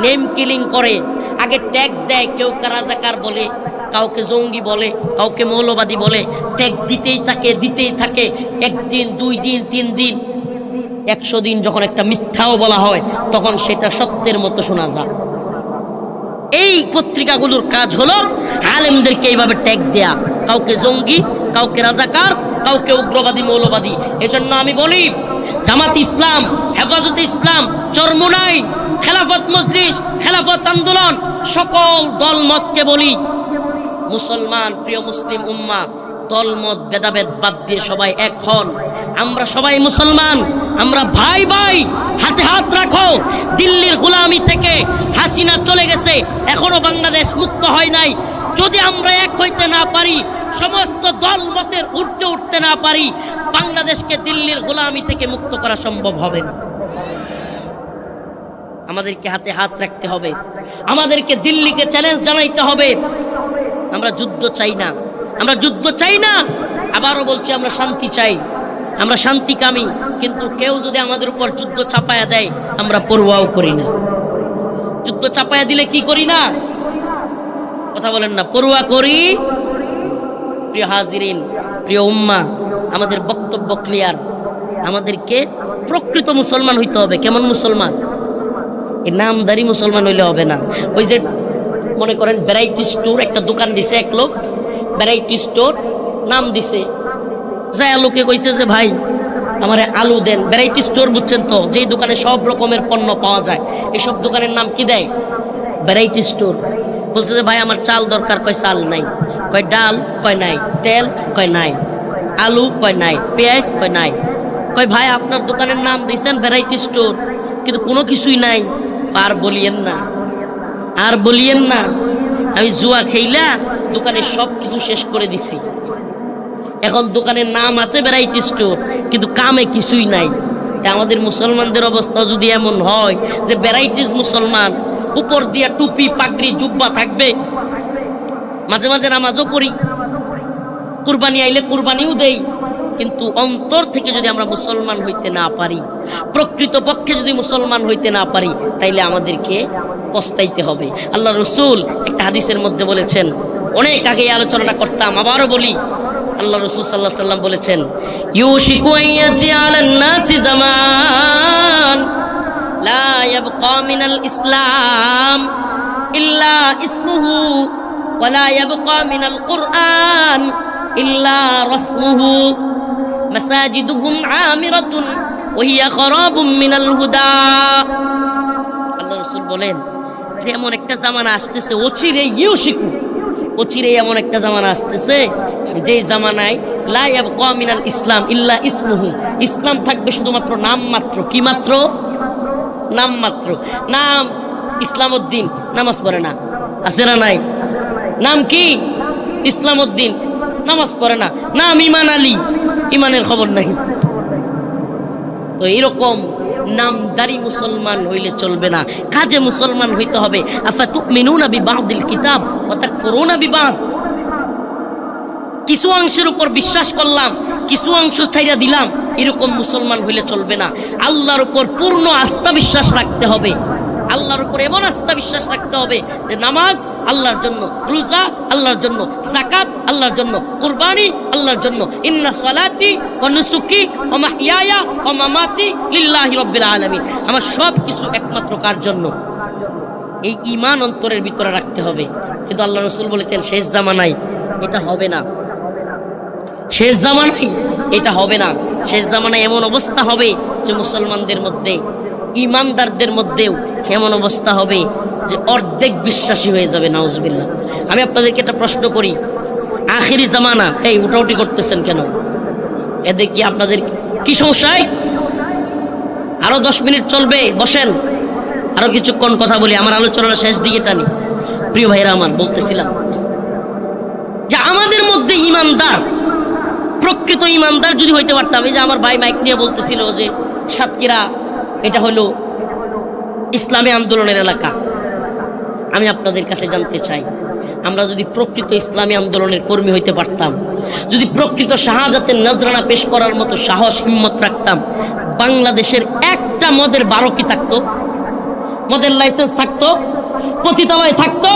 নেম কিলিং করে। আগে ট্যাগ দেয়, কেউ রাজাকার বলে, কাউকে জঙ্গি বলে, কাউকে মৌলবাদী বলে, ট্যাগ দিতেই থাকে, দিতেই থাকে। একদিন, 2 দিন, 3 দিন, 100 দিন যখন একটা মিথ্যাও বলা হয়, তখন সেটা সত্যের মতো শোনা যায়। এই পত্রিকাগুলোর কাজ হলো আলেমদেরকে এইভাবে ট্যাগ দেয়া, কাউকে জঙ্গি, কাউকে রাজাকার, কাউকে উগ্রবাদী, মৌলবাদী। এজন্য আমি বলি, জামাত ইসলাম, হেফাজতে ইসলাম, চরমোনাই, খেলাফত মজলিস, খেলাফত আন্দোলন, সকল দলমতকে বলি, মুসলমান, প্রিয় মুসলিম উম্মাহ, দলমত ভেদাভেদ বাদ দিয়ে সবাই এক হন। আমরা সবাই মুসলমান, আমরা ভাই ভাই, হাতে হাত রাখো। দিল্লির গোলামি থেকে হাসিনা চলে গেছে, এখনো বাংলাদেশ মুক্ত হয় নাই। যদি আমরা এক হইতে না পারি, সমস্ত দল মতের উঠতে উঠতে না পারি, বাংলাদেশকে দিল্লির গোলামি থেকে মুক্ত করা সম্ভব হবে না। আমাদেরকে হাতে হাত রাখতে হবে, আমাদেরকে দিল্লিকে চ্যালেঞ্জ জানাইতে হবে। আমরা যুদ্ধ চাই না, আমরা যুদ্ধ চাই না। আবারও বলছি, আমরা শান্তি চাই, আমরা শান্তিকামী। কিন্তু কেউ যদি আমাদের উপর যুদ্ধ চাপায়া দেয়, আমরা পরোয়াও করি না। যুদ্ধ চাপায়া দিলে কি করি না? কথা বলেন না, পরোয়া করি। প্রিয় হাজিরিন, প্রিয় উম্মাহ, আমাদের বক্তব্য ক্লিয়ার। আমাদেরকে প্রকৃত মুসলমান হইতে হবে। কেমন মুসলমান? এই নামদারি মুসলমান হইলে হবে না। ওই যে মনে করেন ভ্যারাইটি স্টোর একটা দোকান দিছে এক লোক, ভ্যারাইটি স্টোর নাম দিছে, যায় লোকে কইছে যে ভাই আমারে আলু দেন। ভ্যারাইটি স্টোর বুঝছেন তো, যেই দোকানে সব রকমের পণ্য পাওয়া যায়, এইসব দোকানের নাম কি দেয়? Variety store. বলছে যে ভাই আমার চাল দরকার, কয় চাল নাই। কয় ডাল, কয় নাই। তেল, কয় নাই। আলু, কয় নাই। পেঁয়াজ, কয় নাই। কয় ভাই আপনার দোকানের নাম দিয়েছেন ভ্যারাইটি স্টোর, কিন্তু কোনো কিছুই নাই। আর বলিয়েন না, আর বলিয়েন না, আমি জুয়া খেইলা দোকানে সব কিছু শেষ করে দিছি। এখন দোকানের নাম আছে ভ্যারাইটি স্টোর, কিন্তু কামে কিছুই নাই। আমাদের মুসলমানদের অবস্থা যদি এমন হয় যে ভ্যারাইটিস মুসলমান, উপর দিয়া টুপি পাগড়ি জুব্বা থাকবে, মাঝে মাঝে নামাজও পড়ি, কুরবানি আইলে কুরবানিও দেই, কিন্তু অন্তর থেকে যদি আমরা মুসলমান হইতে না পারি, প্রকৃত পক্ষে যদি মুসলমান হইতে না পারি, তাইলে আমাদেরকে পস্তাইতে হবে। আল্লাহ রসুল একটা হাদিসের মধ্যে বলেছেন, অনেক আগে এই আলোচনাটা করতাম, আবারও বলি। আল্লাহ রসুল সাল্লাল্লাহু আলাইহি ওয়াসাল্লাম বলেছেন, ইউশিকু আইয়াতি আলান নাসি জামান লা ইয়াবকা মিনাল ইসলাম ইল্লা ইসমুহু ওয়া লা ইয়াবকা মিনাল কুরআন ইল্লা রাসমুহু মাসাজিদুহুম আমিরাতুন ওয়া হিয়া খারাবুম মিনাল হুদা। আল্লাহ রাসূল বলেন যে এমন একটা জামানা আসতেছে, অচিরেই ইউশিকু, অচিরেই এমন একটা জামানা আসতেছে যে জামানায় লা ইয়াবকা মিনাল ইসলাম ইল্লা ইসমুহু, ইসলাম থাকবে শুধুমাত্র নাম মাত্র। কি মাত্র? নাম মাত্র। নাম ইসলামউদ্দিন, নামাজ পড়ে না, আছে না নাই? নাম কি? ইসলামউদ্দিন, নামাজ পড়ে না। নাম ইমান আলী, ইমানের খবর নাই। তো এরকম নামদারি মুসলমান হইলে চলবে না, কাজে মুসলমান হইতে হবে। আফাতুমিনুনা বিবাদিল কিতাব ওয়া তাকফুরুনা বিবাদ, কিছু অংশের উপর বিশ্বাস করলাম, কিছু অংশ ছাইরা দিলাম, এরকম মুসলমান হইলে চলবে না। আল্লাহর উপর পূর্ণ আস্থা বিশ্বাস রাখতে হবে। আল্লাহর উপর এমন আস্থা বিশ্বাস রাখতে হবে যে নামাজ আল্লাহর জন্য, রোজা আল্লাহর জন্য, যাকাত আল্লাহর জন্য, কুরবানি আল্লাহর জন্য। ইন্না সালাতি ওয়া নুসুকি ওয়া মাহইয়ায়া ওয়া মামাতি লিল্লাহি রাব্বিল আলামিন, আমার সব কিছু একমাত্র কার জন্য। এই ঈমান অন্তরের ভিতরে রাখতে হবে। কিন্তু আল্লাহ রাসূল বলেছেন শেষ জামানায় এটা হবে না, শেষ জামানায় এটা হবে না। শেষ জামানায় এমন অবস্থা হবে যে মুসলমানদের মধ্যে, ইমানদারদের মধ্যেও এমন অবস্থা হবে যে অর্ধেক বিশ্বাসী হয়ে যাবে। নাউজুবিল্লাহ। আমি আপনাদেরকে একটা প্রশ্ন করি, আখিরি জামানা, এই উঠাউটি করতেছেন কেন? এতে কি আপনাদের কি সমস্যায়? আরো 10 মিনিট চলবে, বসেন, আরো কিছুক্ষণ কথা বলি, আমার আলোচনার শেষ দিকে টানি। প্রিয় ভাইরা আমার, বলতেছিলাম যে আমাদের মধ্যে ইমানদার, প্রকৃত ইমানদার যদি হইতে পারতাম। এই যে আমার ভাই মাইক নিয়ে বলতেছিল যে সাতক্ষীরা এটা হলো ইসলামী আন্দোলনের এলাকা। আমি আপনাদের কাছে জানতে চাই, আমরা যদি প্রকৃত ইসলামী আন্দোলনের কর্মী হইতে পারতাম, যদি প্রকৃত শাহাদাতের নজরানা পেশ করার মতো সাহস হিম্মত রাখতাম, বাংলাদেশের একটা মদের বারোকি থাকতো, মদের লাইসেন্স থাকতো, পতিতালয় থাকতো,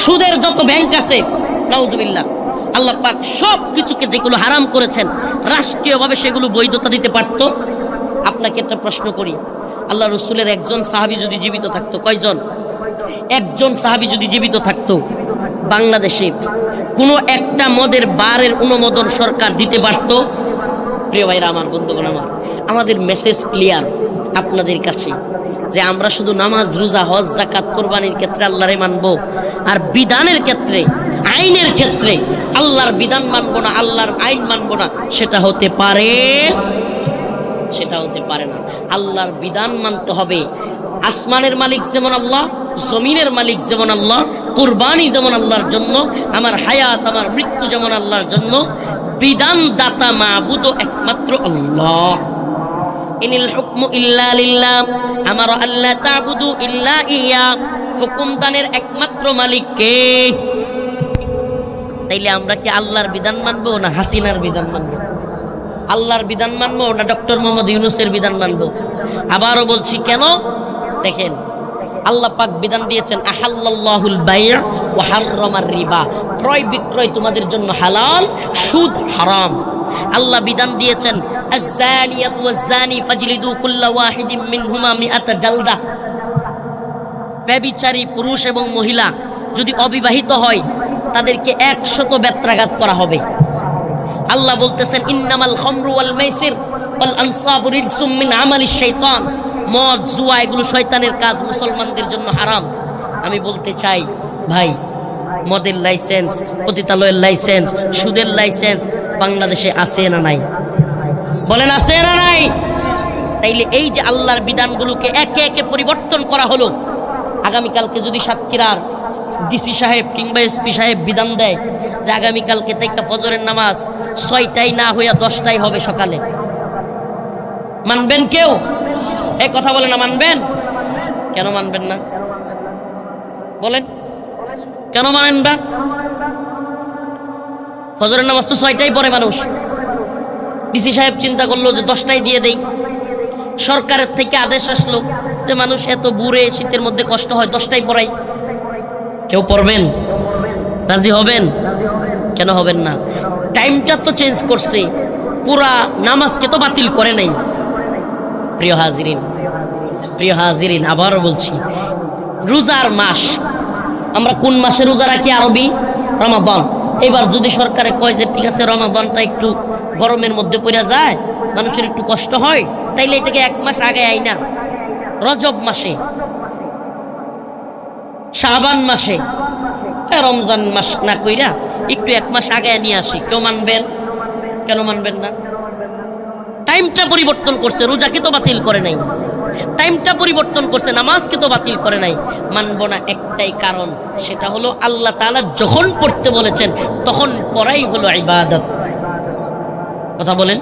সুদের যত ব্যাংক আছে, নাউজুবিল্লাহ, আল্লাহ পাক সব কিছুকে যেগুলো হারাম করেছেন রাষ্ট্রীয়ভাবে সেগুলো বৈধতা দিতে পারত। আপনাকে একটা প্রশ্ন করি, আল্লাহ রসুলের একজন সাহাবী যদি জীবিত থাকতো, কয়জন? একজন সাহাবী যদি জীবিত থাকতো, বাংলাদেশে কোনো একটা মদের বারের অনুমোদন সরকার দিতে পারত? প্রিয় ভাইরা আমার, বন্ধুগণ আমার, আমাদের মেসেজ ক্লিয়ার আপনাদের কাছে যে আমরা শুধু নামাজ, রোজা, হজ, যাকাত, কোরবানির ক্ষেত্রে আল্লাহরে মানবো, আর বিধানের ক্ষেত্রে, আইনের ক্ষেত্রে আল্লাহর বিধান মানবো না, আল্লাহর আইন মানবো না, সেটা হতে পারে? সেটা হতে পারে না। আল্লাহর বিধান মানতে হবে। আসমানের মালিক যেমন আল্লাহ, জমিনের মালিক যেমন আল্লাহ, কুরবানি যেমন আল্লাহর জন্য, আমার হায়াত, আমার মৃত্যু যেমন আল্লাহর জন্য, বিধান দাতা মাবুদ একমাত্র আল্লাহ। ইনিল হুকমু ইল্লা লিল্লাহ, আমারা আল্লাহ তা'বুদু ইল্লা ইয়া, হুকুম দানের একমাত্র মালিক কে? তাইলে আমরা কি আল্লাহর বিধান মানবো না হাসিনার বিধান মানবো? আল্লাহর বিধান মানবো না ডক্টর মোহাম্মদ ইউনূসের বিধান মানবো? আবারও বলছি, কেন? দেখেন, আল্লাহ পাক বিধান দিয়েছেন আহাল্লাল্লাহুল বাই'a ওয়া হাররামার রিবা, ক্রয় বিক্রয় তোমাদের জন্য হালাল, সুদ হারাম। আল্লাহ বিধান দিয়েছেন আয-যানিয়াতু ওয়াজ-যানি ফাজলিদু কুল্লা ওয়াহিদিম মিনহুমা মিআতা জালদা। ব্যভিচারী পুরুষ এবং মহিলা যদি অবিবাহিত হয় তাদেরকে 100 বেত্রাঘাত করা হবে। আল্লাহ বলতেছেন ইন্নামাল খামরু ওয়াল মাইসির ওয়াল আনসাবু রিজসুম মিন আমালিশ শাইতান, মদ জুয়া এগুলো শয়তানের কাজ, মুসলমানদের জন্য হারাম। আমি বলতে চাই ভাই, মদের লাইসেন্স, পতিতালয়ের লাইসেন্স, সুদের লাইসেন্স বাংলাদেশে আছে না নাই? বলেন আছে না নাই? তাইলে এই যে আল্লাহর বিধানগুলোকে একে একে পরিবর্তন করা হলো, আগামীকালকে যদি সাতক্ষীরার ডিসি সাহেব কিংবা এসপি সাহেব বিধান দেয় যে আগামীকালকে থেকে ফজরের নামাজ 6টায় না হইয়া 10টায় হবে সকালে, মানবেন কেউ? এই কথা বলে না মানবেন? কেন মানবেন না বলেন? কেন মানেন না? ফজরের নামাজ তো 6টায় পড়ে মানুষ। ডিসি সাহেব চিন্তা করলো যে 10টায় দিয়ে দেই। সরকারের থেকে আদেশ আসলো যে মানুষ এত বুড়ে শীতের মধ্যে কষ্ট হয়, 10টায় পড়াই। কেউ পড়বেন? রাজি হবেন? কেন হবেন না? টাইমটা তো চেঞ্জ করছে, পুরা নামাজকে তো বাতিল করে নাই। প্রিয় হাজিরিন, আবারও বলছি, রোজার মাস, আমরা কোন মাসে রোজা রাখি? আরবি রমাদান। এবার যদি সরকারে কয় যে ঠিক আছে রমাদানটা একটু গরমের মধ্যে পড়া যায়, মানুষের একটু কষ্ট হয়, তাইলে এটাকে 1 মাস আগে আইনা রজব মাসে, শাবান মাসে, রমজান মাস না কইরা একটু 1 মাস আগে নিয়ে আসি। কেউ মানবেন? কেন মানবেন না? টাইমটা পরিবর্তন করছে, রোজাকে তো বাতিল করে নাই। টাইমটা পরিবর্তন করছে, নামাজকে তো বাতিল করে নাই। মানব না একটাই কারণ, সেটা হলো আল্লাহ তাআলা যখন পড়তে বলেছেন তখন পড়াই হলো ইবাদত। কথা বলেন,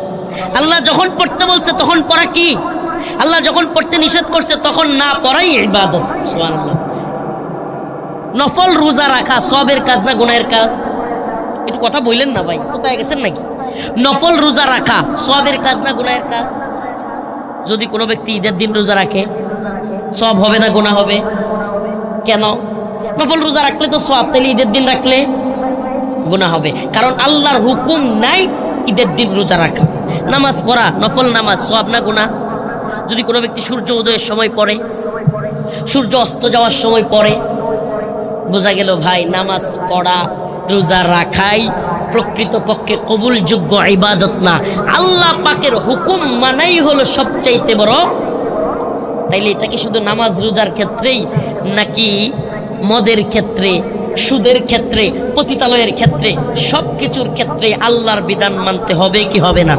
আল্লাহ যখন পড়তে বলছে তখন পড়া কি? আল্লাহ যখন পড়তে নিষেধ করছে তখন না পড়াই ইবাদত। সুবহানাল্লাহ। নফল রোজা রাখা সওয়াবের কাজ না গুনাহের কাজ? একটু কথা বললেন না ভাই, কোথায় গেছেন নাকি? নফল রোজা রাখা সওয়াবের কাজ না গুনাহের কাজ? যদি কোনো ব্যক্তি ঈদের দিন রোজা রাখে সওয়াব হবে না গুনাহ হবে? কেন? নফল রোজা রাখলে তো সওয়াব, তাহলে ঈদের দিন রাখলে গুনাহ হবে। কারণ আল্লাহর হুকুম নাই ঈদের দিন রোজা রাখা। নামাজ পড়া, নফল নামাজ, সওয়াব না গুনাহ? যদি কোনো ব্যক্তি সূর্য উদয়ের সময় পড়ে, সূর্য অস্ত যাওয়ার সময় পড়ে, বোঝা গেল ভাই নামাজ পড়া, রোজা রাখাই প্রকৃতপক্ষে কবুলযোগ্য ইবাদত না। আল্লাহ পাকের হুকুম মানাই হলো সবচাইতে বড়। তাইলে এটা কি শুধু নামাজ রোজার ক্ষেত্রেই, নাকি মদের ক্ষেত্রে, সুদের ক্ষেত্রে, পতিতালয়ের ক্ষেত্রে, সব কিছুর ক্ষেত্রে আল্লাহর বিধান মানতে হবে কি হবে না?